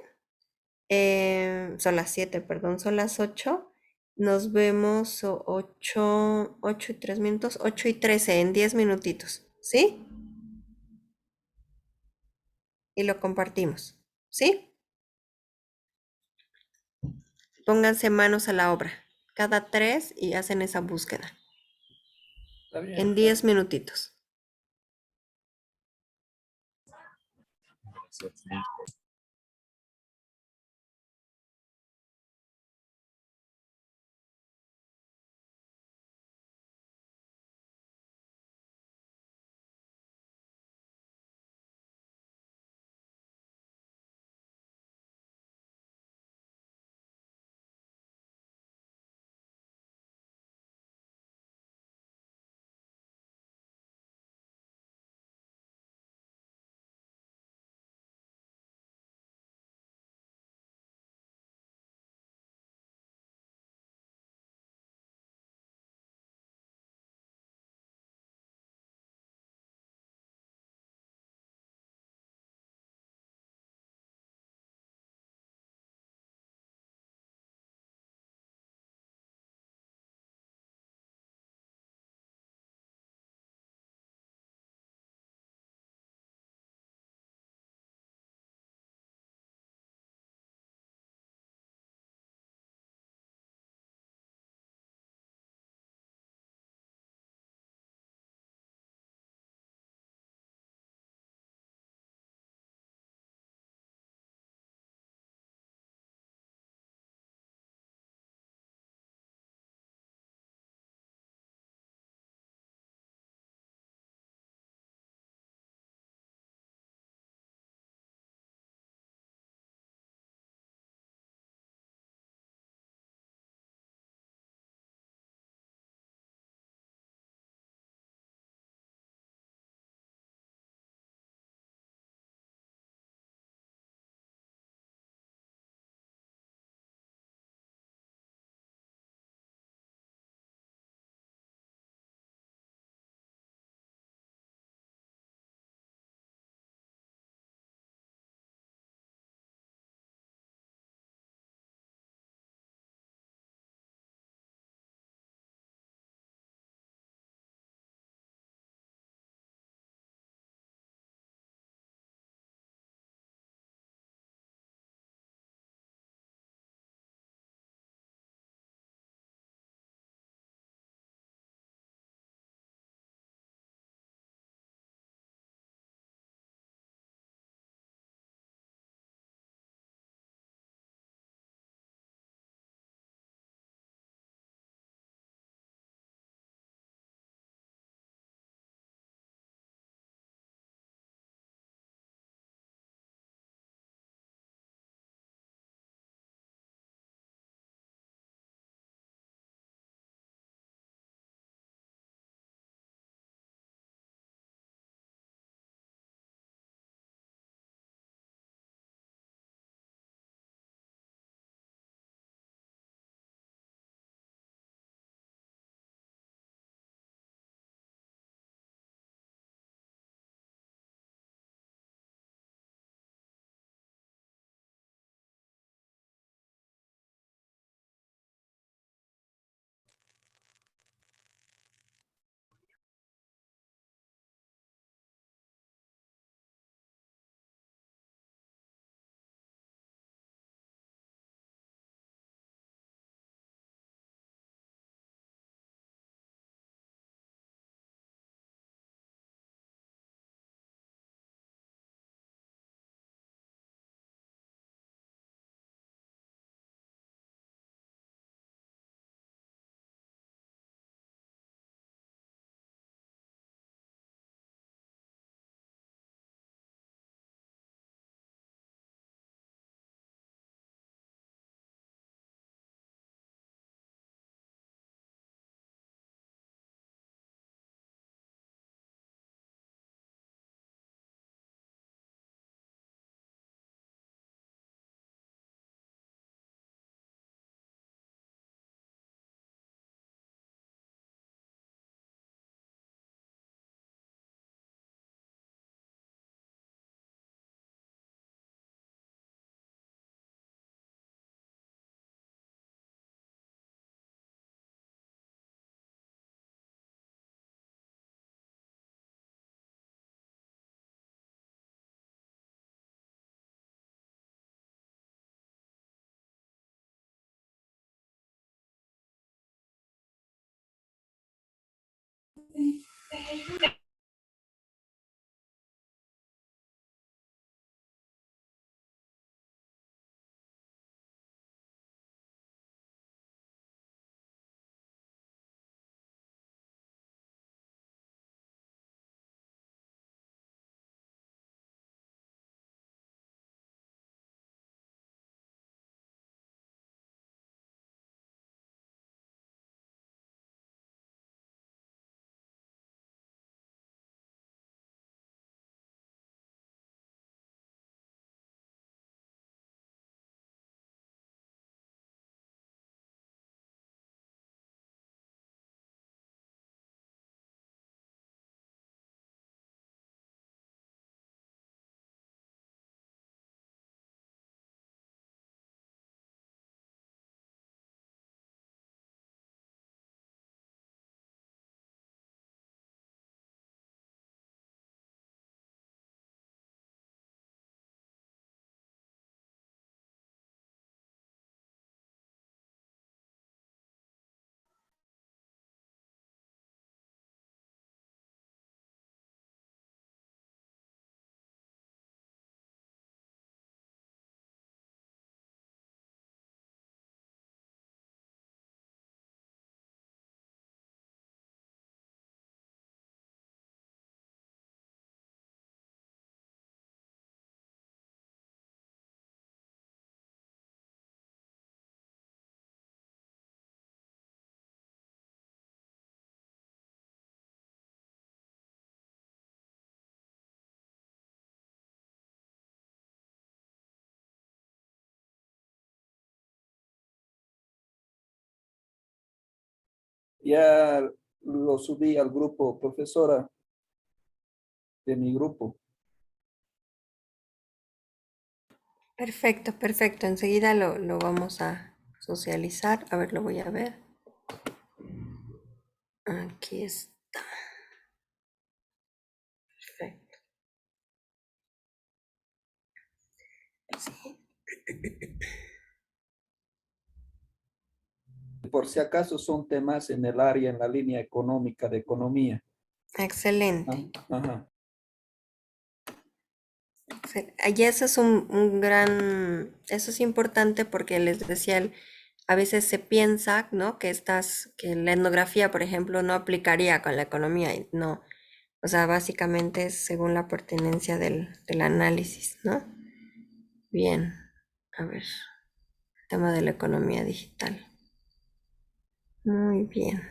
perdón, son las 8. Nos vemos 8 y 3 minutos, 8 y 13 en 10 minutitos, ¿sí? Y lo compartimos, ¿sí? Pónganse manos a la obra, cada tres y hacen esa búsqueda Está bien. en 10 minutitos. Gracias. Ya lo subí al grupo, profesora, de mi grupo. Perfecto, perfecto. Enseguida lo vamos a socializar. A ver, lo voy a ver. Aquí está. Perfecto. Sí. Por si acaso son temas en el área, en la línea económica de economía. Excelente. Ajá. Y eso es un gran, eso es importante porque les decía, a veces se piensa, ¿no? Que la etnografía, por ejemplo, no aplicaría con la economía, y no. O sea, básicamente es según la pertenencia del análisis, ¿no? Bien, a ver, tema de la economía digital. Muy bien.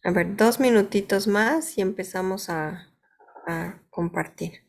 A ver, 2 minutitos más y empezamos a compartir.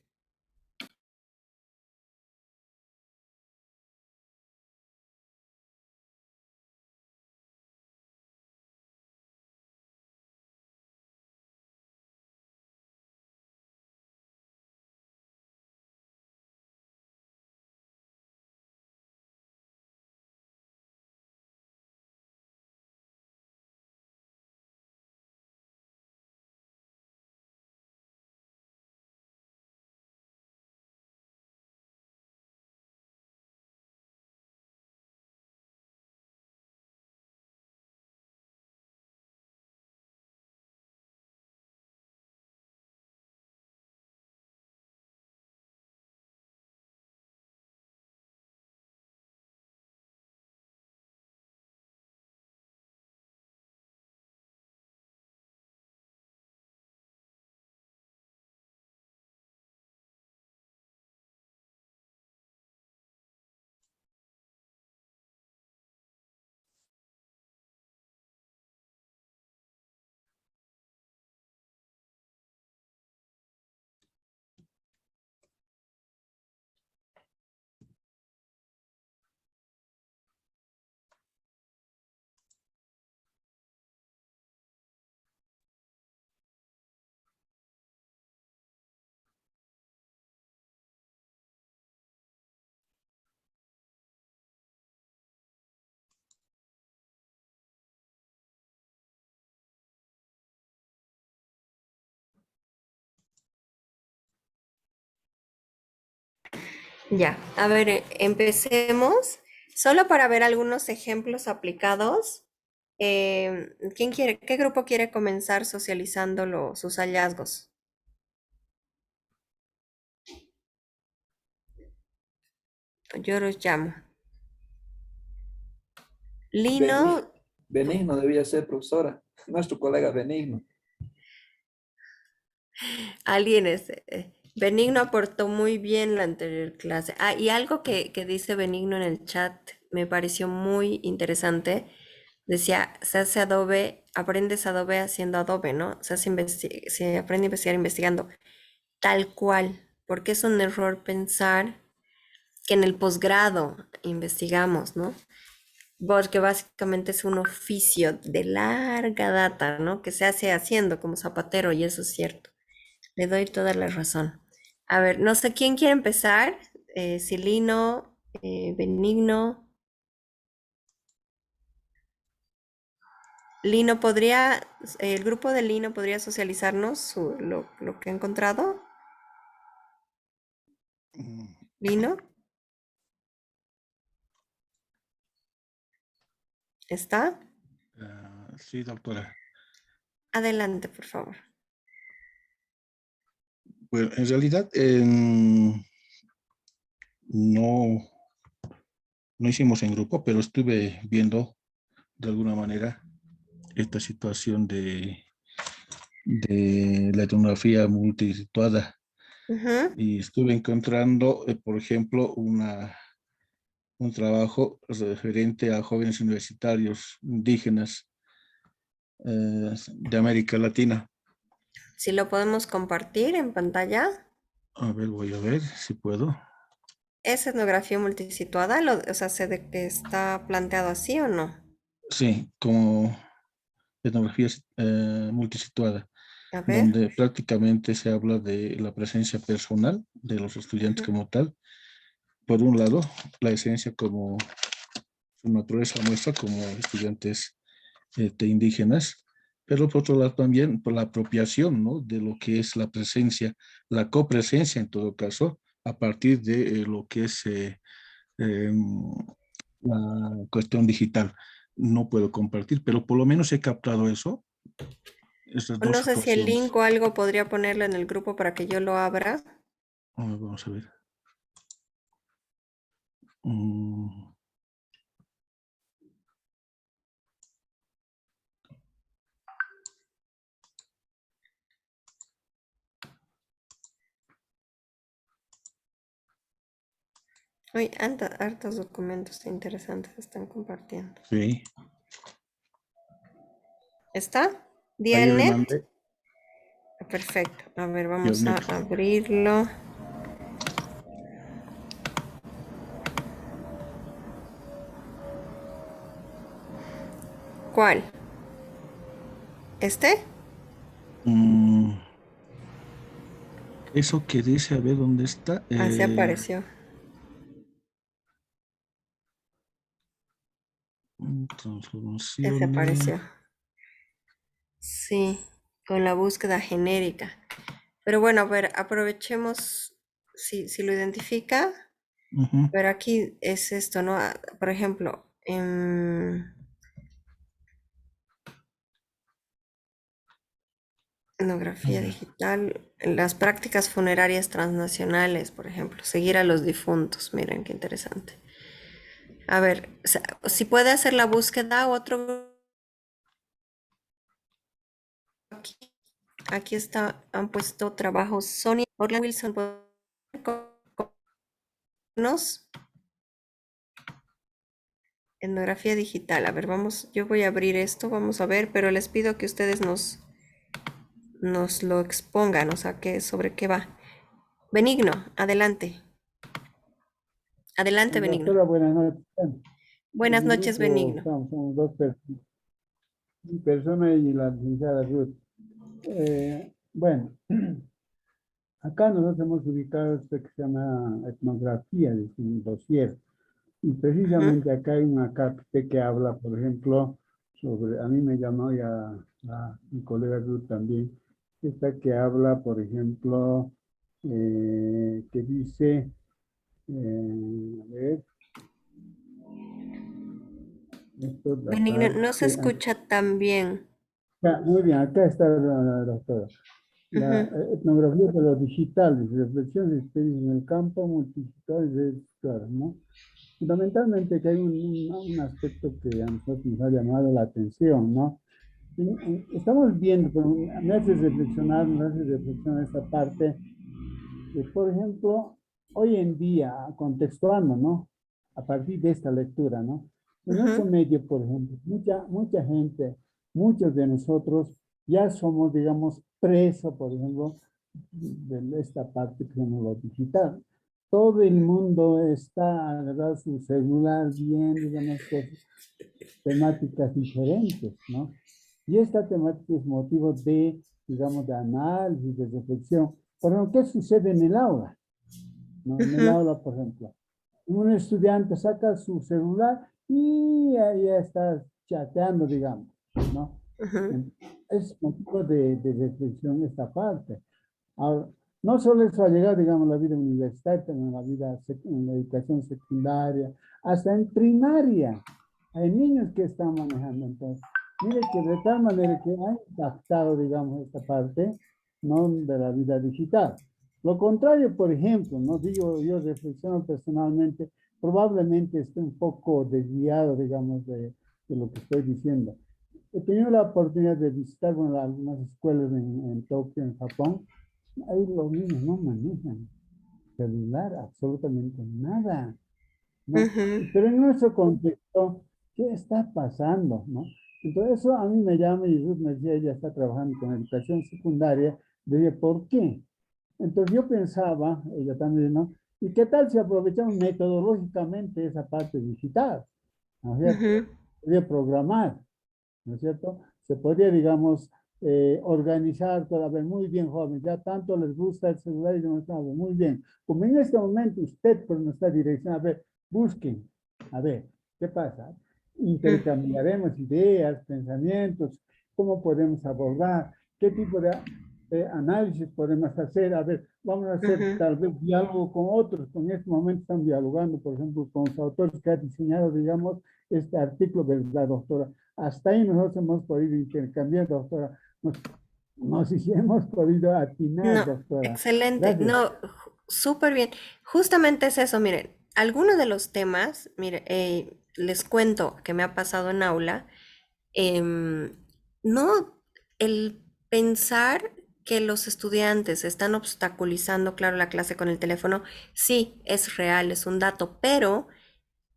Ya, a ver, empecemos. Solo para ver algunos ejemplos aplicados. ¿Quién quiere, qué grupo quiere comenzar socializando sus hallazgos? Yo los llamo. Beni- Lino, Benigno debía ser profesora, nuestro colega Benigno. alguien es. Benigno aportó muy bien la anterior clase. Ah, y algo que dice Benigno en el chat me pareció muy interesante. Decía, se hace Adobe, aprendes Adobe haciendo Adobe, ¿no? Se aprende a investigar investigando. Tal cual, porque es un error pensar que en el posgrado investigamos, ¿no? Porque básicamente es un oficio de larga data, ¿no? Que se hace haciendo como zapatero, y eso es cierto. Le doy toda la razón. A ver, no sé quién quiere empezar. Silino, Benigno. Lino podría, el grupo de Lino podría socializarnos lo que ha encontrado. Mm, Lino, ¿está? Sí, doctora. Adelante, por favor. Bueno, en realidad no, no hicimos en grupo, pero estuve viendo de alguna manera esta situación de la etnografía multisituada Ujú. y estuve encontrando, por ejemplo, un trabajo referente a jóvenes universitarios indígenas de América Latina. Si lo podemos compartir en pantalla. A ver, voy a ver si puedo. ¿Es etnografía multisituada? O sea, ¿sé de que está planteado así o no? Sí, como etnografía multisituada, A ver. donde prácticamente se habla de la presencia personal de los estudiantes Ujú. como tal. Por un lado, la esencia como su naturaleza muestra como estudiantes indígenas, pero por otro lado también por la apropiación, ¿no? De lo que es la presencia, la copresencia en todo caso, a partir de lo que es la cuestión digital. No puedo compartir, pero por lo menos he captado eso, esas O dos no sé si el situaciones. link o algo podría ponerlo en el grupo para que yo lo abra. Vamos a ver. Mm, Uy, hartos documentos interesantes se están compartiendo. sí, ¿Está? ahí le ¿Dialnet? mandé. Perfecto. A ver, Y el vamos a net. abrirlo. ¿Cuál? ¿Este? Mm, eso que dice, a ver dónde está. Así apareció. Ese Transformaciones. apareció. Sí, con la búsqueda genérica. Pero bueno, a ver, aprovechemos si lo identifica. Ujú. Pero aquí es esto, ¿no? Por ejemplo, A etnografía ver. digital, en las prácticas funerarias transnacionales, por ejemplo, seguir a los difuntos. Miren qué interesante. A ver, si puede hacer la búsqueda, otro aquí, aquí está, han puesto trabajos Sonia Orla Wilson. Nos etnografía digital. A ver, vamos, yo voy a abrir esto, vamos a ver, pero les pido que ustedes nos lo expongan, o sea, sobre qué va. Benigno, adelante. Adelante, Benigno. Doctora, buenas noches. Bueno, Buenas en el noches, grupo Benigno. somos dos personas, mi persona y la licenciada Ruth. Bueno, acá nosotros hemos ubicado esto que se llama etnografía, es un dossier. Y Ujú. precisamente acá hay una cápita que habla, por ejemplo, sobre, a mí me llamó y a mi colega Ruth también, esta que habla, por ejemplo, que dice A ver. Esto es la Benigno, no se parte- escucha tan bien. Muy bien, acá está la doctora. La Ujú, etnografía de lo digital, reflexiones y experiencias en el campo, multidisciplinares, claro, ¿no? Fundamentalmente que hay un aspecto que a nosotros nos ha llamado la atención, ¿no? Estamos viendo, pero me hace reflexionar esta parte, que, por ejemplo, hoy en día, contextuando, ¿no? A partir de esta lectura, ¿no? En nuestro ujú, medio, por ejemplo, mucha gente, muchos de nosotros ya somos, digamos, presos, por ejemplo, de esta parte que llamamos lo digital. Todo el mundo está agarrado su celular viendo, digamos, cosas, temáticas diferentes, ¿no? Y esta temática es motivo de, digamos, de análisis, de reflexión. Por ejemplo, ¿qué sucede en el aula? ¿No? En el ujú, aula, por ejemplo, un estudiante saca su celular y ahí está chateando, digamos, ¿no? ujú, Es motivo de reflexión esta parte. Ahora, no solo eso ha llegado, digamos, a la vida universitaria, también en la vida, en la educación secundaria, hasta en primaria. Hay niños que están manejando. Entonces, mire que de tal manera que han impactado, digamos, esta parte, ¿no? De la vida digital. Lo contrario, por ejemplo, no digo, yo reflexiono personalmente, probablemente esté un poco desviado, digamos, de lo que estoy diciendo. He tenido la oportunidad de visitar, bueno, algunas escuelas en Tokio, en Japón. Ahí los niños no manejan celular, absolutamente nada, ¿no? ujú. Pero en nuestro contexto, ¿qué está pasando, no? Entonces eso a mí me llama y Ruth me decía, ella está trabajando con educación secundaria, decía, ¿por qué? Entonces yo pensaba, ella también, ¿no? ¿Y qué tal si aprovechamos metodológicamente esa parte digital? ¿No es cierto? Ujú, Podría programar, ¿no es cierto? Se podría, digamos, organizar todo, a ver, muy bien, jóvenes, ya tanto les gusta el celular y demás, muy bien. Como en este momento usted por nuestra dirección, a ver, busquen, a ver, ¿qué pasa? Intercambiaremos ideas, pensamientos, cómo podemos abordar, qué tipo de análisis podemos hacer, a ver, vamos a hacer ujú. tal vez diálogo con otros, con este momento están dialogando, por ejemplo, con los autores que han diseñado, digamos, este artículo de la doctora. Hasta ahí nosotros hemos podido intercambiar, doctora. No sé si hemos podido atinar, No, doctora. excelente. Gracias. No, súper bien. Justamente es eso, miren, algunos de los temas, mire, les cuento que me ha pasado en aula. em, no, el pensar que los estudiantes están obstaculizando, claro, la clase con el teléfono, sí, es real, es un dato, pero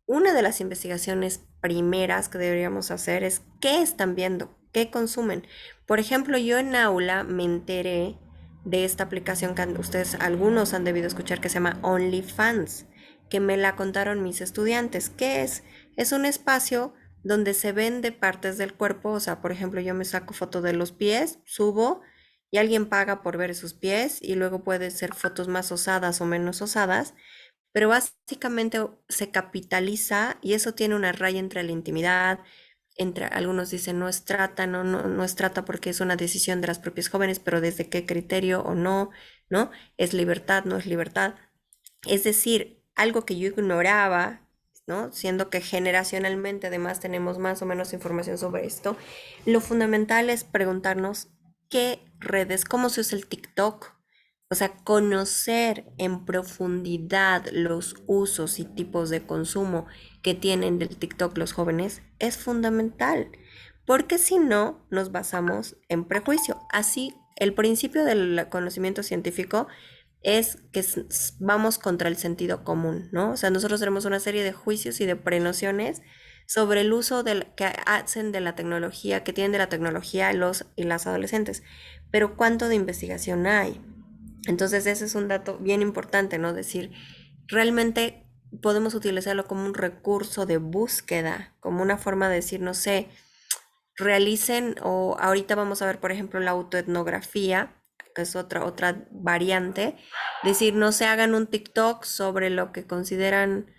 una de las investigaciones primeras que deberíamos hacer es qué están viendo, qué consumen. Por ejemplo, yo en aula me enteré de esta aplicación que ustedes algunos han debido escuchar que se llama OnlyFans, que me la contaron mis estudiantes. ¿Qué es? Es un espacio donde se vende partes del cuerpo, o sea, por ejemplo, yo me saco foto de los pies, subo y alguien paga por ver sus pies y luego puede ser fotos más osadas o menos osadas, pero básicamente se capitaliza y eso tiene una raya entre la intimidad, entre algunos dicen no es trata, no es trata porque es una decisión de las propias jóvenes, pero desde qué criterio o no, ¿no? Es libertad, no es libertad. Es decir, algo que yo ignoraba, ¿no? Siendo que generacionalmente además tenemos más o menos información sobre esto, lo fundamental es preguntarnos qué redes, cómo se usa el TikTok, o sea, conocer en profundidad los usos y tipos de consumo que tienen del TikTok los jóvenes es fundamental, porque si no nos basamos en prejuicio. Así, el principio del conocimiento científico es que vamos contra el sentido común, ¿no? O sea, nosotros tenemos una serie de juicios y de prenociones sobre el uso que hacen de la tecnología, que tienen de la tecnología los y las adolescentes. Pero ¿cuánto de investigación hay? Entonces ese es un dato bien importante, ¿no? Decir, realmente podemos utilizarlo como un recurso de búsqueda, como una forma de decir, no sé, realicen, o ahorita vamos a ver, por ejemplo, la autoetnografía, que es otra variante, decir, no se hagan un TikTok sobre lo que consideran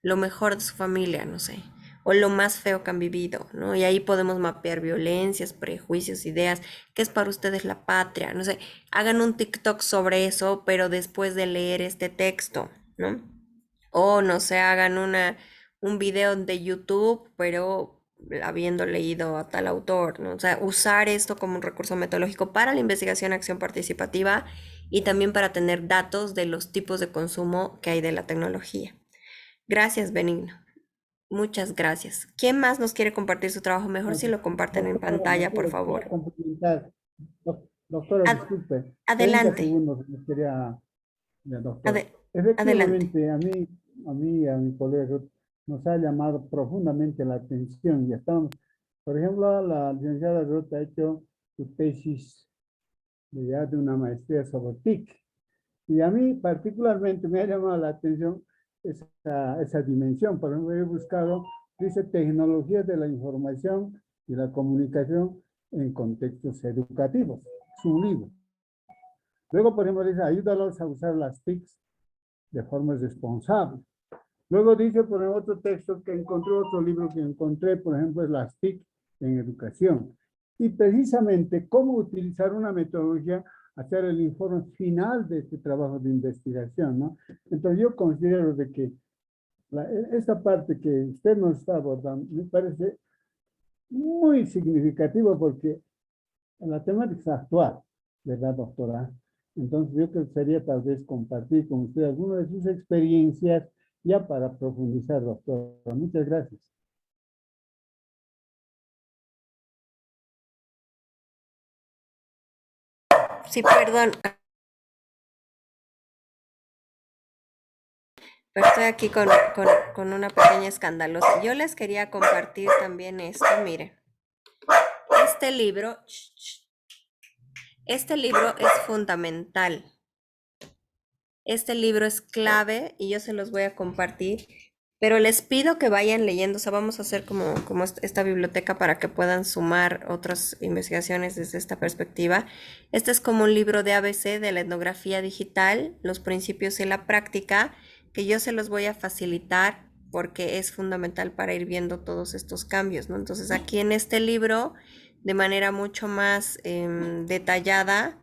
lo mejor de su familia, no sé, o lo más feo que han vivido, ¿no? Y ahí podemos mapear violencias, prejuicios, ideas, qué es para ustedes la patria, no sé, hagan un TikTok sobre eso, pero después de leer este texto, ¿no? O no sé, hagan un video de YouTube, pero habiendo leído a tal autor, ¿no? O sea, usar esto como un recurso metodológico para la investigación, acción participativa y también para tener datos de los tipos de consumo que hay de la tecnología. Gracias, Benigno. Muchas gracias. ¿Quién más nos quiere compartir su trabajo? Mejor si lo comparten en pantalla, por Doctora, quería favor. complementar. Doctora, Ad- disculpe. 30 adelante. segundos me quería, doctora. Ade- Efectivamente, a mi colega Ruth, nos ha llamado profundamente la atención y estamos, por ejemplo, la licenciada Ruth ha hecho su tesis de una maestría sobre TIC. Y a mí particularmente me ha llamado la atención esa dimensión. Por ejemplo, he buscado, dice, tecnologías de la información y la comunicación en contextos educativos. Es un libro. Luego, por ejemplo, dice, ayúdalos a usar las TICs de forma responsable. Luego dice, por ejemplo, otro texto que encontré, otro libro que encontré, por ejemplo, es las TIC en educación. Y precisamente cómo utilizar una metodología, hacer el informe final de este trabajo de investigación, ¿no? Entonces yo considero de que esta parte que usted nos está abordando me parece muy significativo porque la temática es actual, ¿verdad, doctora? Entonces yo creo que sería tal vez compartir con usted algunas de sus experiencias ya para profundizar, doctora. Muchas gracias. Sí, perdón. Pero estoy aquí con una pequeña escandalosa. Yo les quería compartir también esto, miren. Este libro es fundamental. Este libro es clave y yo se los voy a compartir, pero les pido que vayan leyendo, o sea, vamos a hacer como esta biblioteca para que puedan sumar otras investigaciones desde esta perspectiva. Este es como un libro de ABC de la etnografía digital, los principios y la práctica, que yo se los voy a facilitar porque es fundamental para ir viendo todos estos cambios, ¿no? Entonces aquí en este libro, de manera mucho más detallada,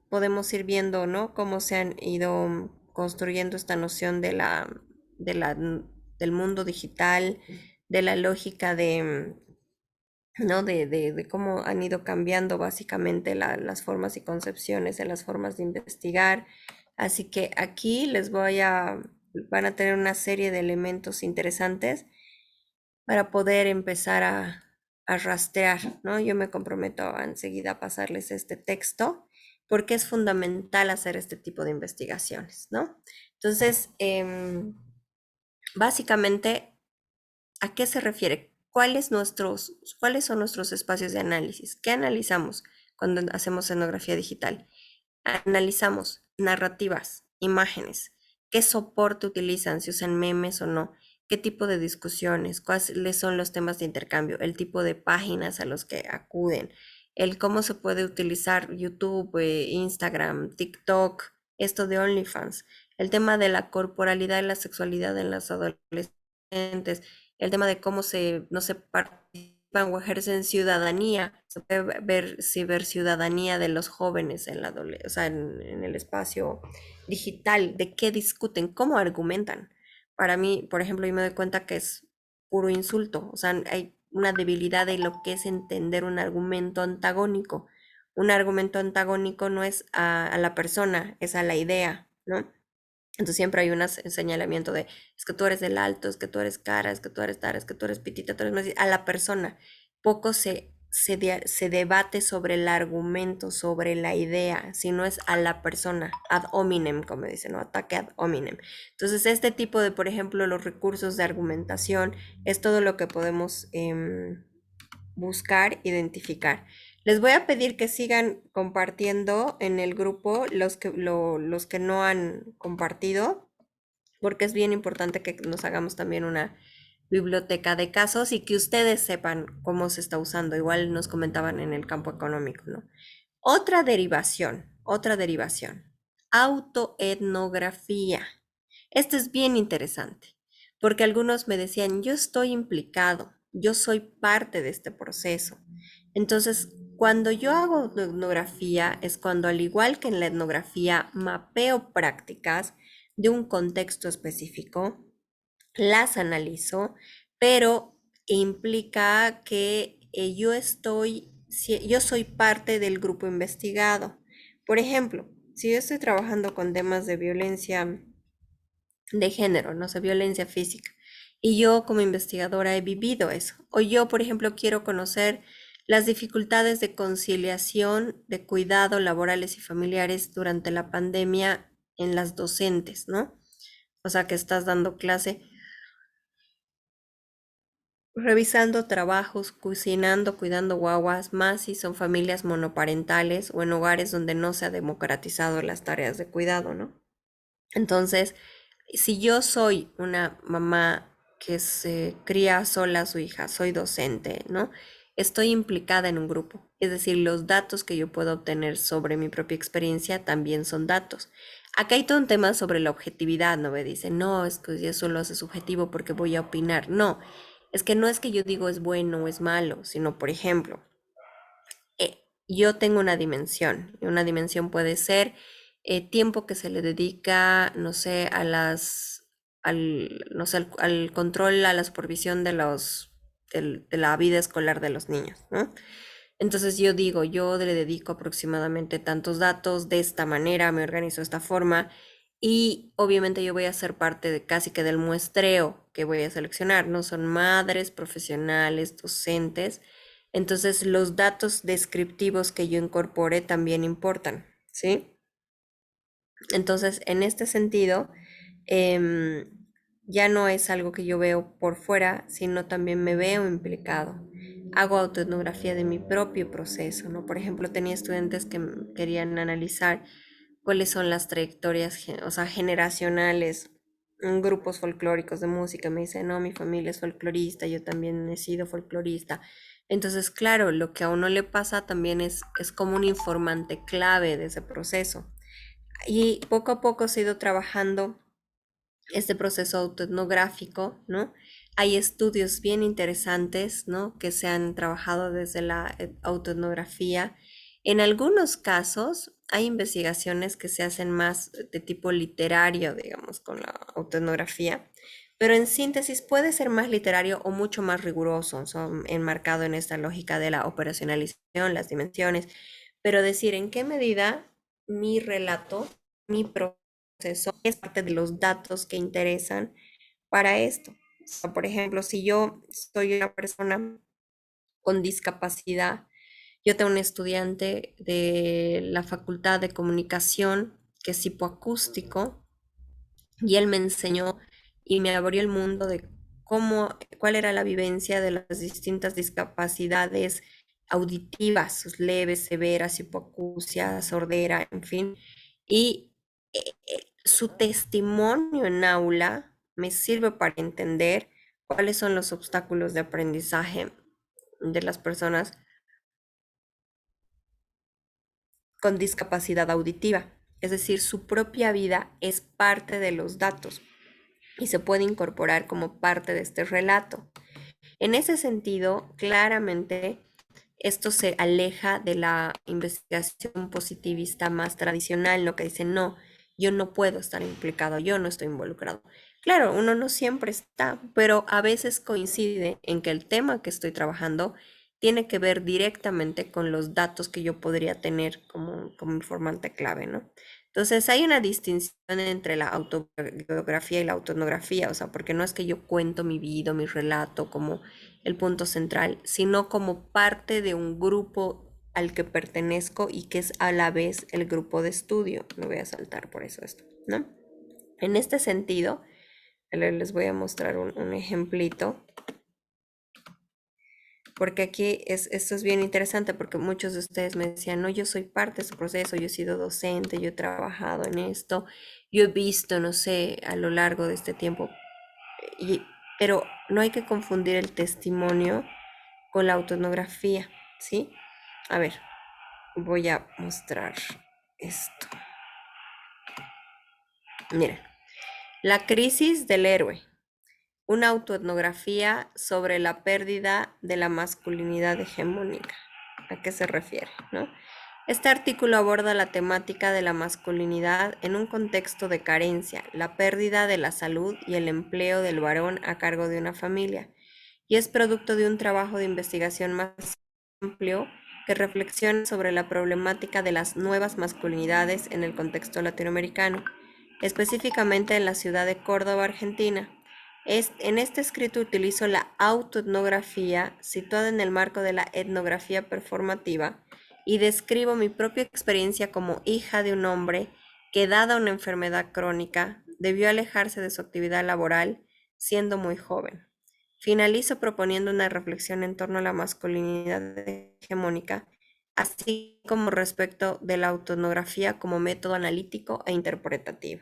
podemos ir viendo, ¿no? Cómo se han ido construyendo esta noción del mundo digital, de la lógica de, ¿no? De cómo han ido cambiando básicamente las formas y concepciones de las formas de investigar. Así que aquí van a tener una serie de elementos interesantes para poder empezar a rastrear, ¿no? Yo me comprometo enseguida a pasarles este texto porque es fundamental hacer este tipo de investigaciones, ¿no? Entonces, básicamente, ¿a qué se refiere? ¿Cuáles son nuestros espacios de análisis? ¿Qué analizamos cuando hacemos etnografía digital? Analizamos narrativas, imágenes, qué soporte utilizan, si usan memes o no, qué tipo de discusiones, cuáles son los temas de intercambio, el tipo de páginas a los que acuden, el cómo se puede utilizar YouTube, Instagram, TikTok, esto de OnlyFans, el tema de la corporalidad y la sexualidad en las adolescentes, el tema de cómo no se participan o ejercen ciudadanía, se puede ver ciberciudadanía de los jóvenes o sea, en el espacio digital, de qué discuten, cómo argumentan. Para mí, por ejemplo, yo me doy cuenta que es puro insulto, o sea, hay una debilidad de lo que es entender un argumento antagónico. Un argumento antagónico no es a la persona, es a la idea, ¿no? Entonces siempre hay un señalamiento de, es que tú eres del alto, es que tú eres cara, es que tú eres tara, es que tú eres pitita, tú eres más, a la persona. Poco se debate sobre el argumento, sobre la idea, sino es a la persona, ad hominem, como dicen, ¿no? Ataque ad hominem. Entonces este tipo de, por ejemplo, los recursos de argumentación, es todo lo que podemos buscar, identificar. Les voy a pedir que sigan compartiendo en el grupo los que no han compartido, porque es bien importante que nos hagamos también una biblioteca de casos y que ustedes sepan cómo se está usando. Igual nos comentaban en el campo económico, ¿no? Otra derivación, autoetnografía. Esto es bien interesante, porque algunos me decían, yo estoy implicado, yo soy parte de este proceso. Entonces, cuando yo hago etnografía, es cuando, al igual que en la etnografía, mapeo prácticas de un contexto específico, las analizo, pero implica que yo soy parte del grupo investigado. Por ejemplo, si yo estoy trabajando con temas de violencia de género, no sé, violencia física, y yo como investigadora he vivido eso, o yo, por ejemplo, quiero conocer las dificultades de conciliación de cuidado laborales y familiares durante la pandemia en las docentes, ¿no? O sea, que estás dando clase, revisando trabajos, cocinando, cuidando guaguas, más si son familias monoparentales o en hogares donde no se ha democratizado las tareas de cuidado, ¿no? Entonces, si yo soy una mamá que se cría sola a su hija, soy docente, ¿no? Estoy implicada en un grupo. Es decir, los datos que yo puedo obtener sobre mi propia experiencia también son datos. Acá hay todo un tema sobre la objetividad, ¿no? Me dicen, no, es que eso lo hace subjetivo porque voy a opinar. No, es que no es que yo digo es bueno o es malo, sino, por ejemplo, yo tengo una dimensión, y una dimensión puede ser tiempo que se le dedica, no sé, no sé, al control, a la supervisión de la vida escolar de los niños, ¿no? Entonces yo digo, yo le dedico aproximadamente tantos datos, de esta manera, me organizo de esta forma, y obviamente yo voy a ser parte de casi que del muestreo que voy a seleccionar, ¿no? Son madres, profesionales, docentes. Entonces, los datos descriptivos que yo incorpore también importan, ¿sí? Entonces, en este sentido, em, ya no es algo que yo veo por fuera, sino también me veo implicado. Hago autoetnografía de mi propio proceso, ¿no? Por ejemplo, tenía estudiantes que querían analizar cuáles son las trayectorias, o sea, generacionales en grupos folclóricos de música. Me dice, no, mi familia es folclorista, yo también he sido folclorista. Entonces, claro, lo que a uno le pasa también es como un informante clave de ese proceso. Y poco a poco se ha ido trabajando este proceso autoetnográfico, ¿no? Hay estudios bien interesantes, ¿no? Que se han trabajado desde la autoetnografía. En algunos casos hay investigaciones que se hacen más de tipo literario, digamos, con la autoetnografía, pero en síntesis puede ser más literario o mucho más riguroso, son enmarcado en esta lógica de la operacionalización, las dimensiones, pero decir en qué medida mi relato, mi proceso es parte de los datos que interesan para esto. O sea, por ejemplo, si yo soy una persona con discapacidad, yo tengo un estudiante de la Facultad de Comunicación que es hipoacústico y él me enseñó y me abrió el mundo de cuál era la vivencia de las distintas discapacidades auditivas, leves, severas, hipoacusia, sordera, en fin. Y su testimonio en aula me sirve para entender cuáles son los obstáculos de aprendizaje de las personas con discapacidad auditiva. Es decir, su propia vida es parte de los datos y se puede incorporar como parte de este relato. En ese sentido, claramente, esto se aleja de la investigación positivista más tradicional, lo que dice, no, yo no puedo estar implicado, yo no estoy involucrado. Claro, uno no siempre está, pero a veces coincide en que el tema que estoy trabajando tiene que ver directamente con los datos que yo podría tener como informante clave, ¿no? Entonces hay una distinción entre la autobiografía y la autoetnografía, o sea, porque no es que yo cuento mi vida, mi relato como el punto central, sino como parte de un grupo al que pertenezco y que es a la vez el grupo de estudio. Me voy a saltar por eso esto, ¿no? En este sentido, les voy a mostrar un ejemplito, porque aquí esto es bien interesante, porque muchos de ustedes me decían, no, yo soy parte de su proceso, yo he sido docente, yo he trabajado en esto, yo he visto, no sé, a lo largo de este tiempo, pero no hay que confundir el testimonio con la autoetnografía, ¿sí? A ver, voy a mostrar esto. Miren, la crisis del héroe, una autoetnografía sobre la pérdida de la masculinidad hegemónica. ¿A qué se refiere? ¿No? Este artículo aborda la temática de la masculinidad en un contexto de carencia, la pérdida de la salud y el empleo del varón a cargo de una familia, y es producto de un trabajo de investigación más amplio que reflexiona sobre la problemática de las nuevas masculinidades en el contexto latinoamericano, específicamente en la ciudad de Córdoba, Argentina. En este escrito utilizo la autoetnografía situada en el marco de la etnografía performativa y describo mi propia experiencia como hija de un hombre que, dada una enfermedad crónica, debió alejarse de su actividad laboral siendo muy joven. Finalizo proponiendo una reflexión en torno a la masculinidad hegemónica, así como respecto de la autoetnografía como método analítico e interpretativo.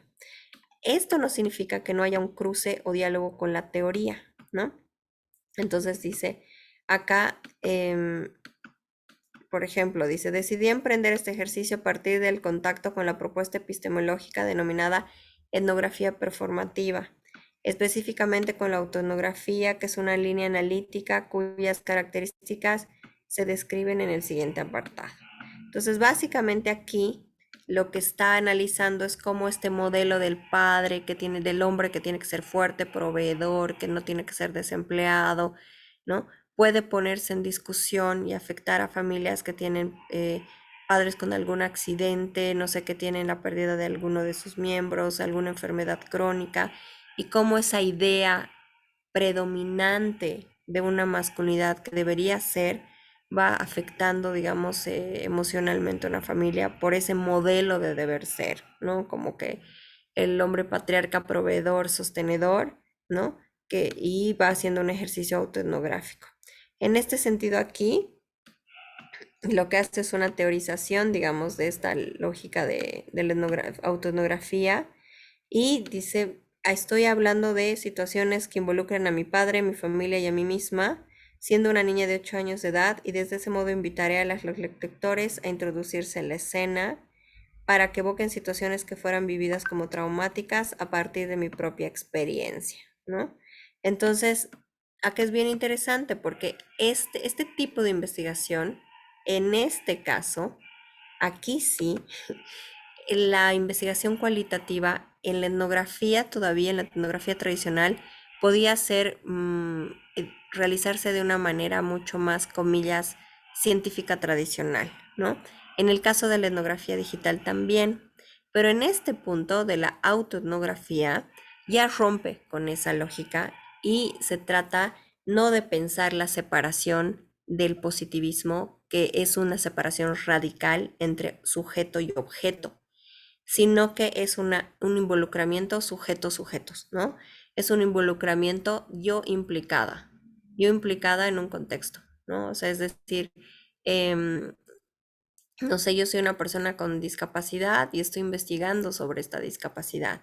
Esto no significa que no haya un cruce o diálogo con la teoría, ¿no? Entonces dice acá, por ejemplo, dice, decidí emprender este ejercicio a partir del contacto con la propuesta epistemológica denominada etnografía performativa, específicamente con la autoetnografía, que es una línea analítica cuyas características se describen en el siguiente apartado. Entonces, básicamente aquí lo que está analizando es cómo este modelo del padre que tiene, del hombre que tiene que ser fuerte, proveedor, que no tiene que ser desempleado, ¿no? Puede ponerse en discusión y afectar a familias que tienen padres con algún accidente, no sé, que tienen la pérdida de alguno de sus miembros, alguna enfermedad crónica, y cómo esa idea predominante de una masculinidad que debería ser va afectando, digamos, emocionalmente a una familia por ese modelo de deber ser, ¿no? Como que el hombre patriarca, proveedor, sostenedor, ¿no? Y va haciendo un ejercicio autoetnográfico. En este sentido aquí, lo que hace es una teorización, digamos, de esta lógica de la autoetnografía y dice, estoy hablando de situaciones que involucran a mi padre, mi familia y a mí misma, siendo una niña de 8 años de edad, y desde ese modo invitaré a los lectores a introducirse en la escena para que evoquen situaciones que fueran vividas como traumáticas a partir de mi propia experiencia, ¿no? Entonces, acá es bien interesante porque este tipo de investigación, en este caso, aquí sí, la investigación cualitativa en la etnografía, todavía en la etnografía tradicional, podía ser, realizarse de una manera mucho más, comillas, científica tradicional, ¿no? En el caso de la etnografía digital también, pero en este punto de la autoetnografía ya rompe con esa lógica y se trata no de pensar la separación del positivismo, que es una separación radical entre sujeto y objeto, sino que es un involucramiento sujetos, ¿no? Es un involucramiento yo implicada en un contexto, ¿no? O sea, es decir, no sé, yo soy una persona con discapacidad y estoy investigando sobre esta discapacidad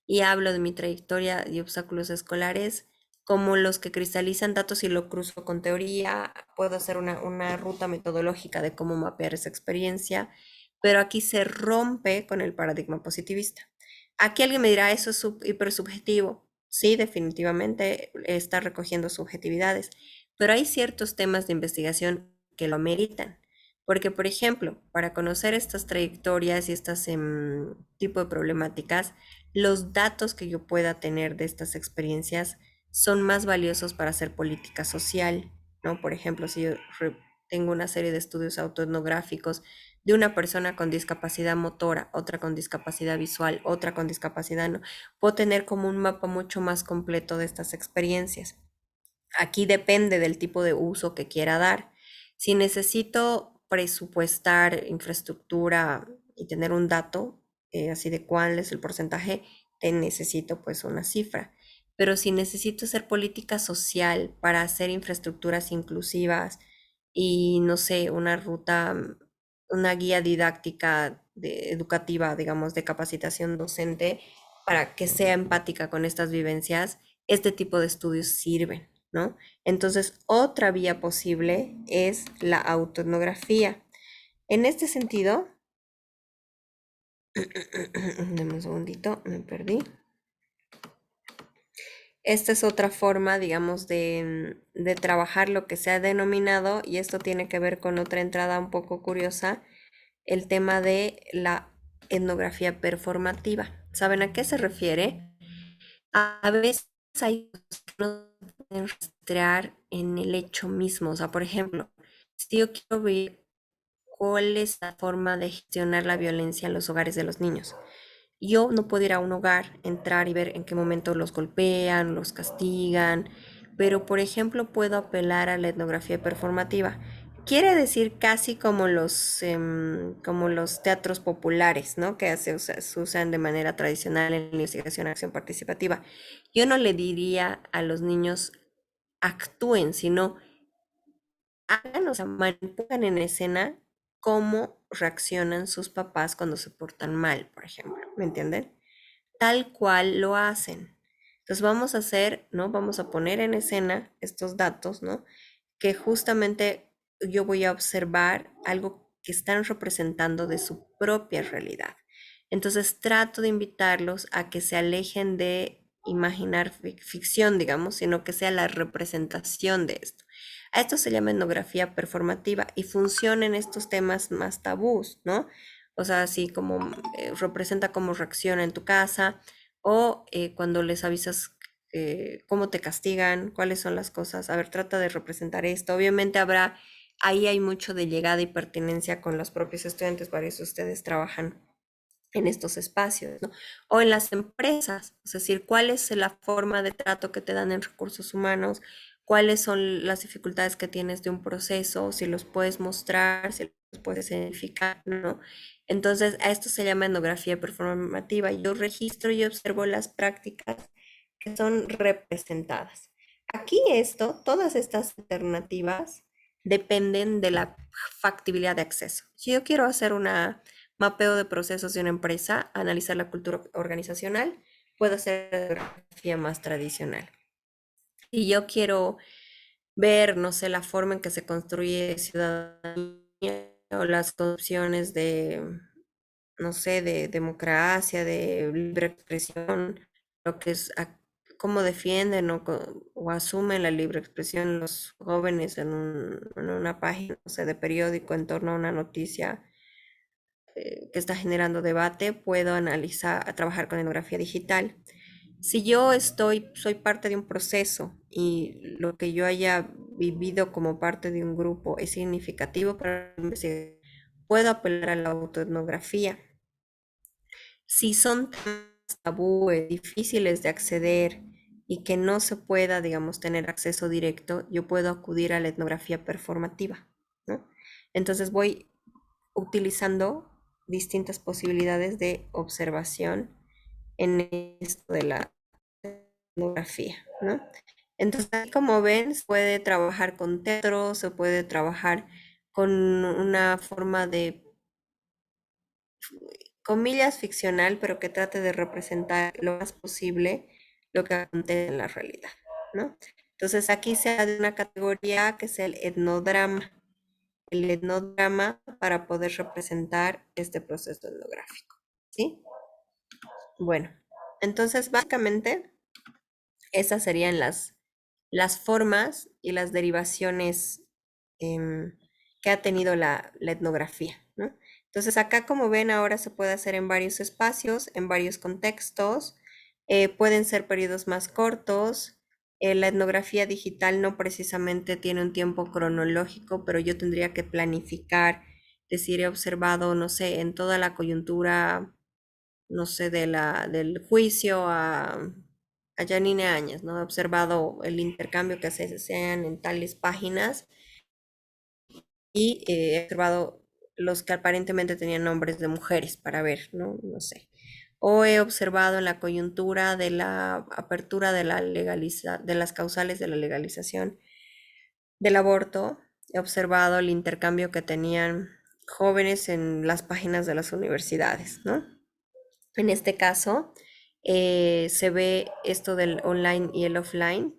y hablo de mi trayectoria y obstáculos escolares como los que cristalizan datos y lo cruzo con teoría, puedo hacer una ruta metodológica de cómo mapear esa experiencia, pero aquí se rompe con el paradigma positivista. Aquí alguien me dirá, eso es hipersubjetivo. Sí, definitivamente está recogiendo subjetividades, pero hay ciertos temas de investigación que lo ameritan. Porque, por ejemplo, para conocer estas trayectorias y estas tipo de problemáticas, los datos que yo pueda tener de estas experiencias son más valiosos para hacer política social, ¿no? Por ejemplo, si yo tengo una serie de estudios autoetnográficos de una persona con discapacidad motora, otra con discapacidad visual, otra con discapacidad, no, puedo tener como un mapa mucho más completo de estas experiencias. Aquí depende del tipo de uso que quiera dar. Si necesito presupuestar infraestructura y tener un dato, así de cuál es el porcentaje, necesito pues una cifra. Pero si necesito hacer política social para hacer infraestructuras inclusivas y no sé, una ruta, una guía didáctica educativa, digamos, de capacitación docente para que sea empática con estas vivencias, este tipo de estudios sirven, ¿no? Entonces, otra vía posible es la autoetnografía. En este sentido, dame un segundito, me perdí. Esta es otra forma, digamos, de trabajar lo que se ha denominado, y esto tiene que ver con otra entrada un poco curiosa, el tema de la etnografía performativa. ¿Saben a qué se refiere? A veces hay cosas que no se pueden rastrear en el hecho mismo. O sea, por ejemplo, si yo quiero ver cuál es la forma de gestionar la violencia en los hogares de los niños, yo no puedo ir a un hogar, entrar y ver en qué momento los golpean, los castigan, pero por ejemplo puedo apelar a la etnografía performativa. Quiere decir casi como los teatros populares, ¿no? Que se usan de manera tradicional en la investigación acción participativa. Yo no le diría a los niños actúen, sino hagan, o sea, manipulan en escena cómo reaccionan sus papás cuando se portan mal, por ejemplo, ¿me entienden? Tal cual lo hacen. Entonces vamos a hacer, ¿no? Vamos a poner en escena estos datos, ¿no? Que justamente yo voy a observar algo que están representando de su propia realidad. Entonces trato de invitarlos a que se alejen de imaginar ficción, digamos, sino que sea la representación de esto. A esto se llama etnografía performativa y funciona en estos temas más tabús, ¿no? O sea, así como representa cómo reacciona en tu casa o cuando les avisas cómo te castigan, cuáles son las cosas. A ver, trata de representar esto. Obviamente ahí hay mucho de llegada y pertinencia con los propios estudiantes, varios de ustedes trabajan en estos espacios, ¿no? O en las empresas, es decir, cuál es la forma de trato que te dan en recursos humanos, cuáles son las dificultades que tienes de un proceso, si los puedes mostrar, si los puedes identificar, ¿no? Entonces, a esto se llama etnografía performativa. Yo registro y observo las prácticas que son representadas. Aquí todas estas alternativas dependen de la factibilidad de acceso. Si yo quiero hacer una mapeo de procesos de una empresa, analizar la cultura organizacional, puedo hacer etnografía más tradicional. Si yo quiero ver, no sé, la forma en que se construye ciudadanía o las opciones de, no sé, de democracia, de libre expresión, lo que es cómo defienden o asumen la libre expresión los jóvenes en una página, no sé, de periódico en torno a una noticia que está generando debate, puedo trabajar con etnografía digital. Si yo soy parte de un proceso y lo que yo haya vivido como parte de un grupo es significativo para la investigación, puedo apelar a la autoetnografía. Si son temas tabúes, difíciles de acceder y que no se pueda, digamos, tener acceso directo, yo puedo acudir a la etnografía performativa, ¿no? Entonces voy utilizando distintas posibilidades de observación en esto de la etnografía, ¿no? Entonces, como ven, se puede trabajar con teatro, se puede trabajar con una forma de, comillas, ficcional, pero que trate de representar lo más posible lo que acontece en la realidad, ¿no? Entonces, aquí se da de una categoría que es el etnodrama para poder representar este proceso etnográfico, ¿sí? Bueno, entonces básicamente esas serían las formas y las derivaciones que ha tenido la etnografía, ¿no? Entonces acá, como ven, ahora se puede hacer en varios espacios, en varios contextos, pueden ser periodos más cortos. La etnografía digital no precisamente tiene un tiempo cronológico, pero yo tendría que planificar, decir, he observado, no sé, en toda la coyuntura, no sé, del juicio a Janine Áñez, ¿no? He observado el intercambio que se hacían en tales páginas y he observado los que aparentemente tenían nombres de mujeres para ver, ¿no? No sé. O he observado en la coyuntura de la apertura de de las causales de la legalización del aborto, he observado el intercambio que tenían jóvenes en las páginas de las universidades, ¿no? En este caso, se ve esto del online y el offline,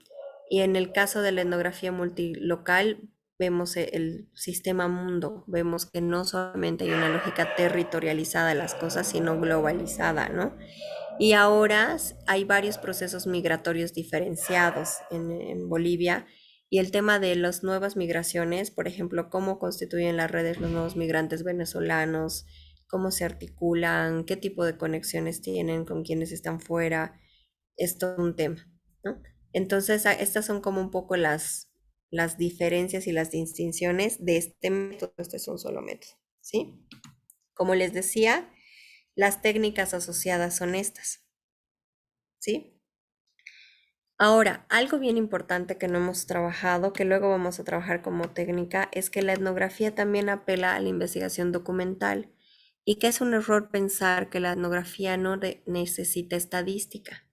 y en el caso de la etnografía multilocal, vemos el sistema mundo, vemos que no solamente hay una lógica territorializada de las cosas, sino globalizada, ¿no? Y ahora hay varios procesos migratorios diferenciados en Bolivia y el tema de las nuevas migraciones, por ejemplo, cómo constituyen las redes los nuevos migrantes venezolanos, cómo se articulan, qué tipo de conexiones tienen con quienes están fuera, es todo un tema, ¿no? Entonces, estas son como un poco las diferencias y las distinciones de este método. Este es un solo método, ¿sí? Como les decía, las técnicas asociadas son estas, ¿sí? Ahora, algo bien importante que no hemos trabajado, que luego vamos a trabajar como técnica, es que la etnografía también apela a la investigación documental y que es un error pensar que la etnografía no necesita estadística.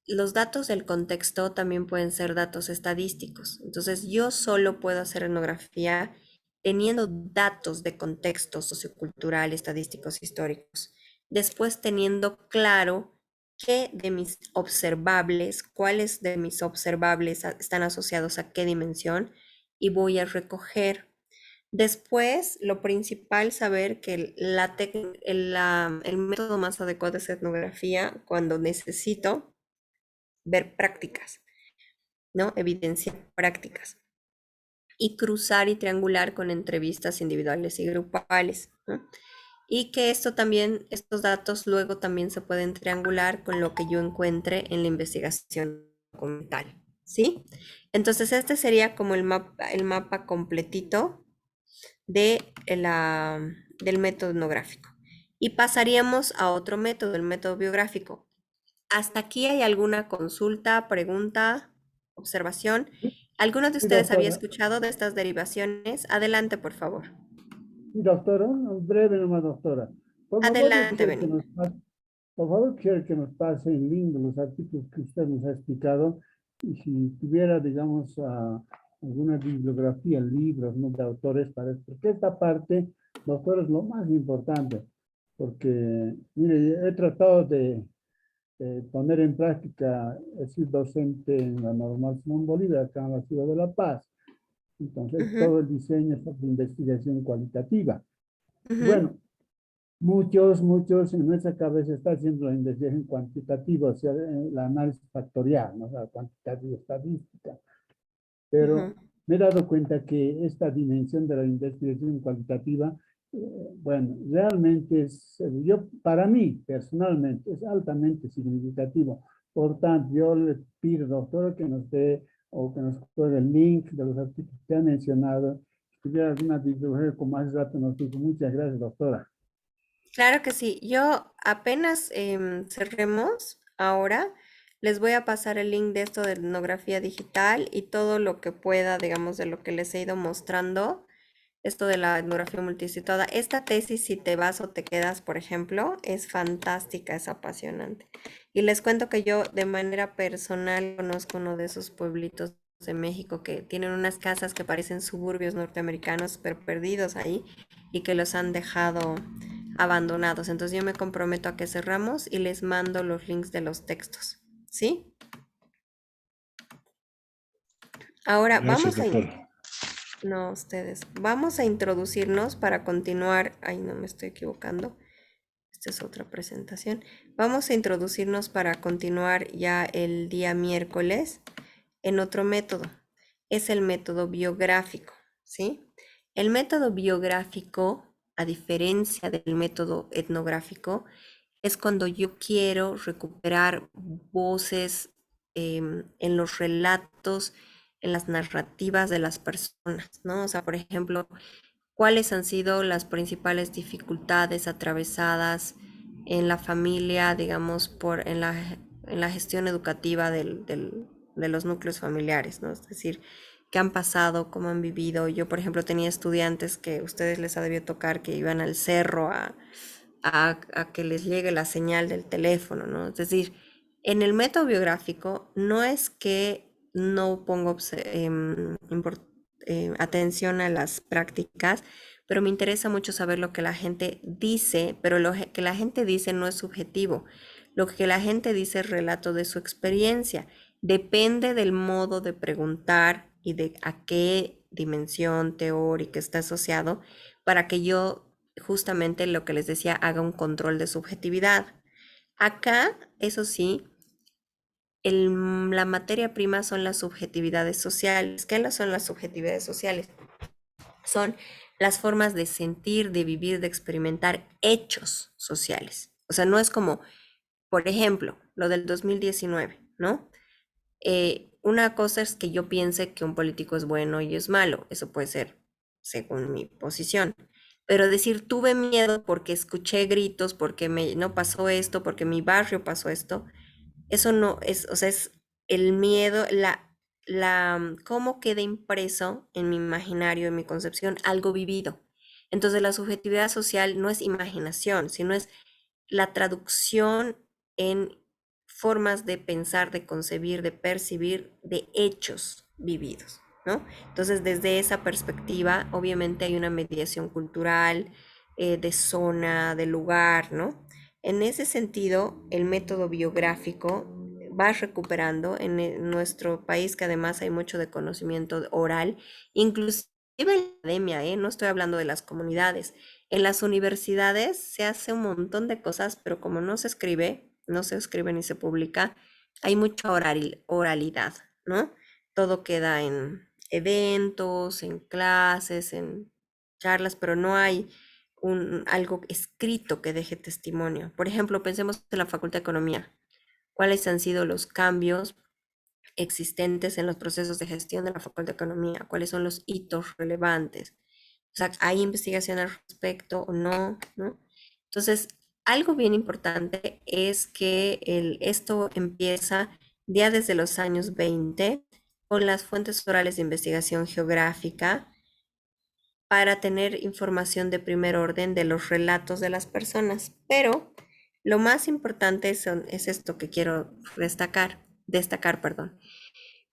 Los datos del contexto también pueden ser datos estadísticos. Entonces, yo solo puedo hacer etnografía teniendo datos de contexto sociocultural, estadísticos, históricos. Después, teniendo claro qué de mis observables, cuáles de mis observables están asociados a qué dimensión y voy a recoger. Después, lo principal, saber que el método más adecuado es etnografía cuando necesito ver prácticas, ¿no? Evidenciar prácticas. Y cruzar y triangular con entrevistas individuales y grupales, ¿no? Y que esto también, estos datos luego también se pueden triangular con lo que yo encuentre en la investigación documental, ¿sí? Entonces este sería como el mapa completito de del método etnográfico. Y pasaríamos a otro método, el método biográfico. ¿Hasta aquí hay alguna consulta, pregunta, observación? ¿Alguno de Sí, ustedes había doctora. escuchado de estas derivaciones? Adelante, por favor. Sí, doctora, breve nomás, doctora. Por favor, yo Adelante, quisiera que Benito. nos pase, por favor, quiero que nos pase en link de los artículos que usted nos ha explicado y si tuviera, digamos, alguna bibliografía, libros, ¿no? De autores para esto. Porque esta parte, doctor, es lo más importante. Porque, mire, he tratado de poner en práctica, he sido docente en la Normal Simón Bolívar, acá en la ciudad de La Paz. Entonces, todo el diseño es de investigación cualitativa. Bueno, muchos en nuestra cabeza está haciendo la investigación cuantitativa, o sea, el análisis factorial, ¿no? La cuantitativa estadística. Pero me he dado cuenta que esta dimensión de la investigación cualitativa, bueno, realmente es, para mí personalmente, es altamente significativo. Por tanto, yo le pido, doctora, que nos dé o que nos ponga el link de los artículos que ha mencionado. Si hubiera alguna bibliografía, como hace rato nos dijo. Muchas gracias, doctora. Claro que sí. Yo apenas cerremos ahora, les voy a pasar el link de esto de etnografía digital y todo lo que pueda, digamos, de lo que les he ido mostrando, esto de la etnografía multisituada. Esta tesis, si te vas o te quedas, por ejemplo, es fantástica, es apasionante. Y les cuento que yo de manera personal conozco uno de esos pueblitos de México que tienen unas casas que parecen suburbios norteamericanos súper perdidos ahí y que los han dejado abandonados. Entonces yo me comprometo a que cerramos y les mando los links de los textos, ¿sí? Ahora Gracias, vamos a... doctor. No, ustedes. Vamos a introducirnos para continuar. Ay, no me estoy equivocando. Esta es otra presentación. Vamos a introducirnos para continuar ya el día miércoles en otro método. Es el método biográfico, ¿sí? El método biográfico, a diferencia del método etnográfico, es cuando yo quiero recuperar voces en los relatos, en las narrativas de las personas, ¿no? O sea, por ejemplo, ¿cuáles han sido las principales dificultades atravesadas en la familia, digamos, en la gestión educativa de los núcleos familiares, ¿no? Es decir, qué han pasado, cómo han vivido. Yo, por ejemplo, tenía estudiantes que a ustedes les ha debido tocar que iban al cerro a que les llegue la señal del teléfono, ¿no? Es decir, en el método biográfico no es que no pongo atención a las prácticas, pero me interesa mucho saber lo que la gente dice, pero lo que la gente dice no es subjetivo. Lo que la gente dice es relato de su experiencia. Depende del modo de preguntar y de a qué dimensión teórica está asociado para que yo justamente lo que les decía haga un control de subjetividad. Acá, eso sí, la materia prima son las subjetividades sociales. ¿Qué son las subjetividades sociales? Son las formas de sentir, de vivir, de experimentar hechos sociales. O sea, no es como, por ejemplo, lo del 2019, ¿no? Una cosa es que yo piense que un político es bueno y es malo. Eso puede ser según mi posición. Pero decir, tuve miedo porque escuché gritos, porque no pasó esto, porque mi barrio pasó esto, eso no es, o sea, es el miedo, cómo queda impreso en mi imaginario, en mi concepción, algo vivido. Entonces la subjetividad social no es imaginación, sino es la traducción en formas de pensar, de concebir, de percibir, de hechos vividos, ¿no? Entonces, desde esa perspectiva, obviamente hay una mediación cultural, de zona, de lugar, ¿no? En ese sentido, el método biográfico va recuperando en nuestro país, que además hay mucho de conocimiento oral, inclusive en la academia, ¿eh? No estoy hablando de las comunidades. En las universidades se hace un montón de cosas, pero como no se escribe ni se publica, hay mucha oralidad, ¿no? Todo queda en eventos, en clases, en charlas, pero no hay algo escrito que deje testimonio. Por ejemplo, pensemos en la Facultad de Economía. ¿Cuáles han sido los cambios existentes en los procesos de gestión de la Facultad de Economía? ¿Cuáles son los hitos relevantes? O sea, ¿hay investigación al respecto o no? ¿No? Entonces, algo bien importante es que esto empieza ya desde los años 20 con las fuentes orales de investigación geográfica para tener información de primer orden de los relatos de las personas. Pero lo más importante es esto que quiero destacar, perdón.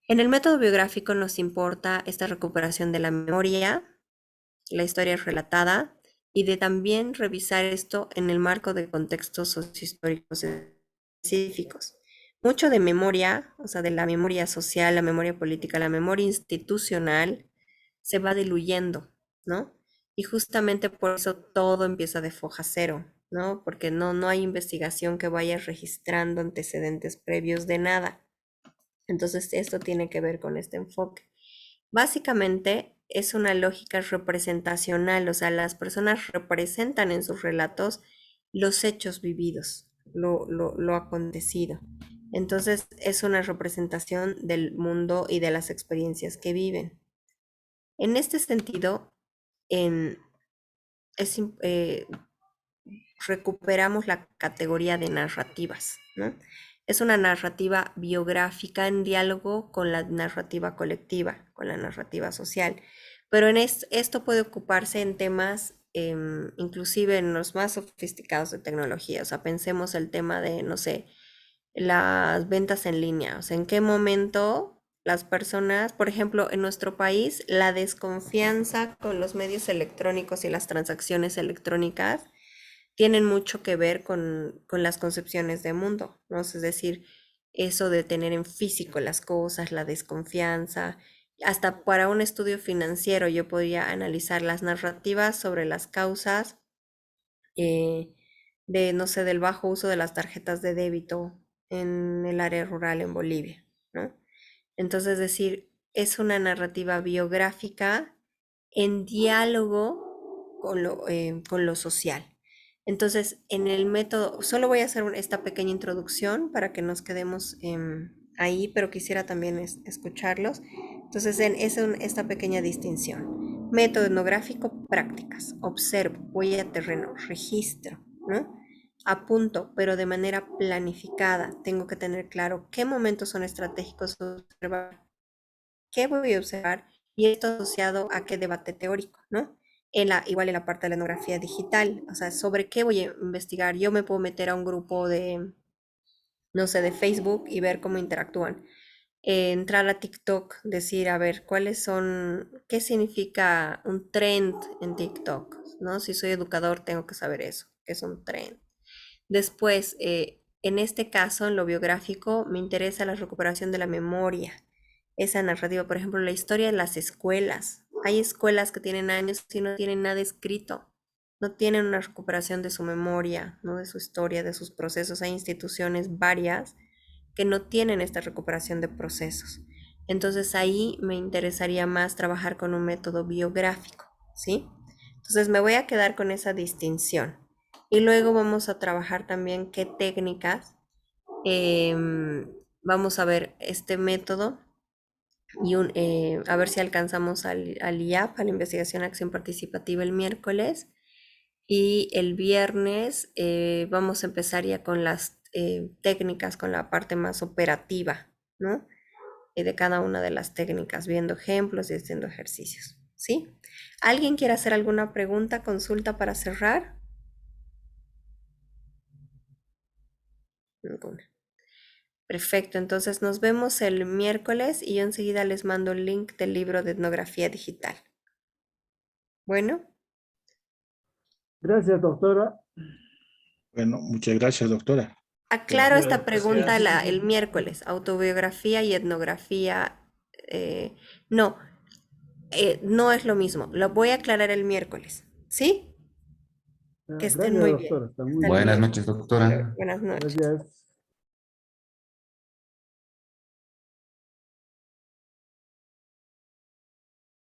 En el método biográfico nos importa esta recuperación de la memoria, la historia relatada, y de también revisar esto en el marco de contextos sociohistóricos específicos. Mucho de memoria, o sea, de la memoria social, la memoria política, la memoria institucional, se va diluyendo, ¿no? Y justamente por eso todo empieza de foja cero, ¿no? Porque no hay investigación que vaya registrando antecedentes previos de nada. Entonces, esto tiene que ver con este enfoque. Básicamente es una lógica representacional, o sea, las personas representan en sus relatos los hechos vividos, lo acontecido. Entonces, es una representación del mundo y de las experiencias que viven. En este sentido, en, recuperamos la categoría de narrativas, ¿no? Es una narrativa biográfica en diálogo con la narrativa colectiva, con la narrativa social. Pero esto puede ocuparse en temas, inclusive en los más sofisticados de tecnología. O sea, pensemos el tema de, no sé, las ventas en línea. O sea, en qué momento las personas, por ejemplo, en nuestro país, la desconfianza con los medios electrónicos y las transacciones electrónicas tienen mucho que ver con las concepciones de mundo, ¿no? Es decir, eso de tener en físico las cosas, la desconfianza. Hasta para un estudio financiero yo podría analizar las narrativas sobre las causas, de, no sé, del bajo uso de las tarjetas de débito en el área rural en Bolivia, ¿no? Entonces, decir, es una narrativa biográfica en diálogo con lo social. Entonces, en el método, solo voy a hacer esta pequeña introducción para que nos quedemos ahí, pero quisiera también escucharlos. Entonces, esta pequeña distinción. Método etnográfico, prácticas. Observo, voy a terreno, registro, ¿no? Apunto, pero de manera planificada. Tengo que tener claro qué momentos son estratégicos observar, qué voy a observar y esto asociado a qué debate teórico, ¿no? Igual en la parte de la etnografía digital, o sea, sobre qué voy a investigar. Yo me puedo meter a un grupo de, no sé, de Facebook y ver cómo interactúan. Entrar a TikTok, decir, a ver, qué significa un trend en TikTok, ¿no? Si soy educador, tengo que saber eso, qué es un trend. Después, en este caso, en lo biográfico, me interesa la recuperación de la memoria, esa narrativa. Por ejemplo, la historia de las escuelas. Hay escuelas que tienen años y no tienen nada escrito, no tienen una recuperación de su memoria, no de su historia, de sus procesos. Hay instituciones varias que no tienen esta recuperación de procesos. Entonces ahí me interesaría más trabajar con un método biográfico, ¿sí? Entonces me voy a quedar con esa distinción. Y luego vamos a trabajar también qué técnicas. Vamos a ver este método y a ver si alcanzamos al IAP, a la Investigación Acción Participativa, el miércoles. Y el viernes vamos a empezar ya con las técnicas, con la parte más operativa, ¿no? De cada una de las técnicas, viendo ejemplos y haciendo ejercicios, ¿sí? ¿Alguien quiere hacer alguna pregunta, consulta para cerrar? Ninguna. Perfecto, entonces nos vemos el miércoles y yo enseguida les mando el link del libro de etnografía digital. Bueno. Gracias, doctora. Bueno, muchas gracias, doctora. Aclaro esta Gracias. pregunta el miércoles, autobiografía y etnografía. No, no es lo mismo. Lo voy a aclarar el miércoles, ¿sí? Que estén Gracias, muy bien. doctora. Está muy Hasta bien. luego. Buenas noches, doctora. Buenas noches. Gracias.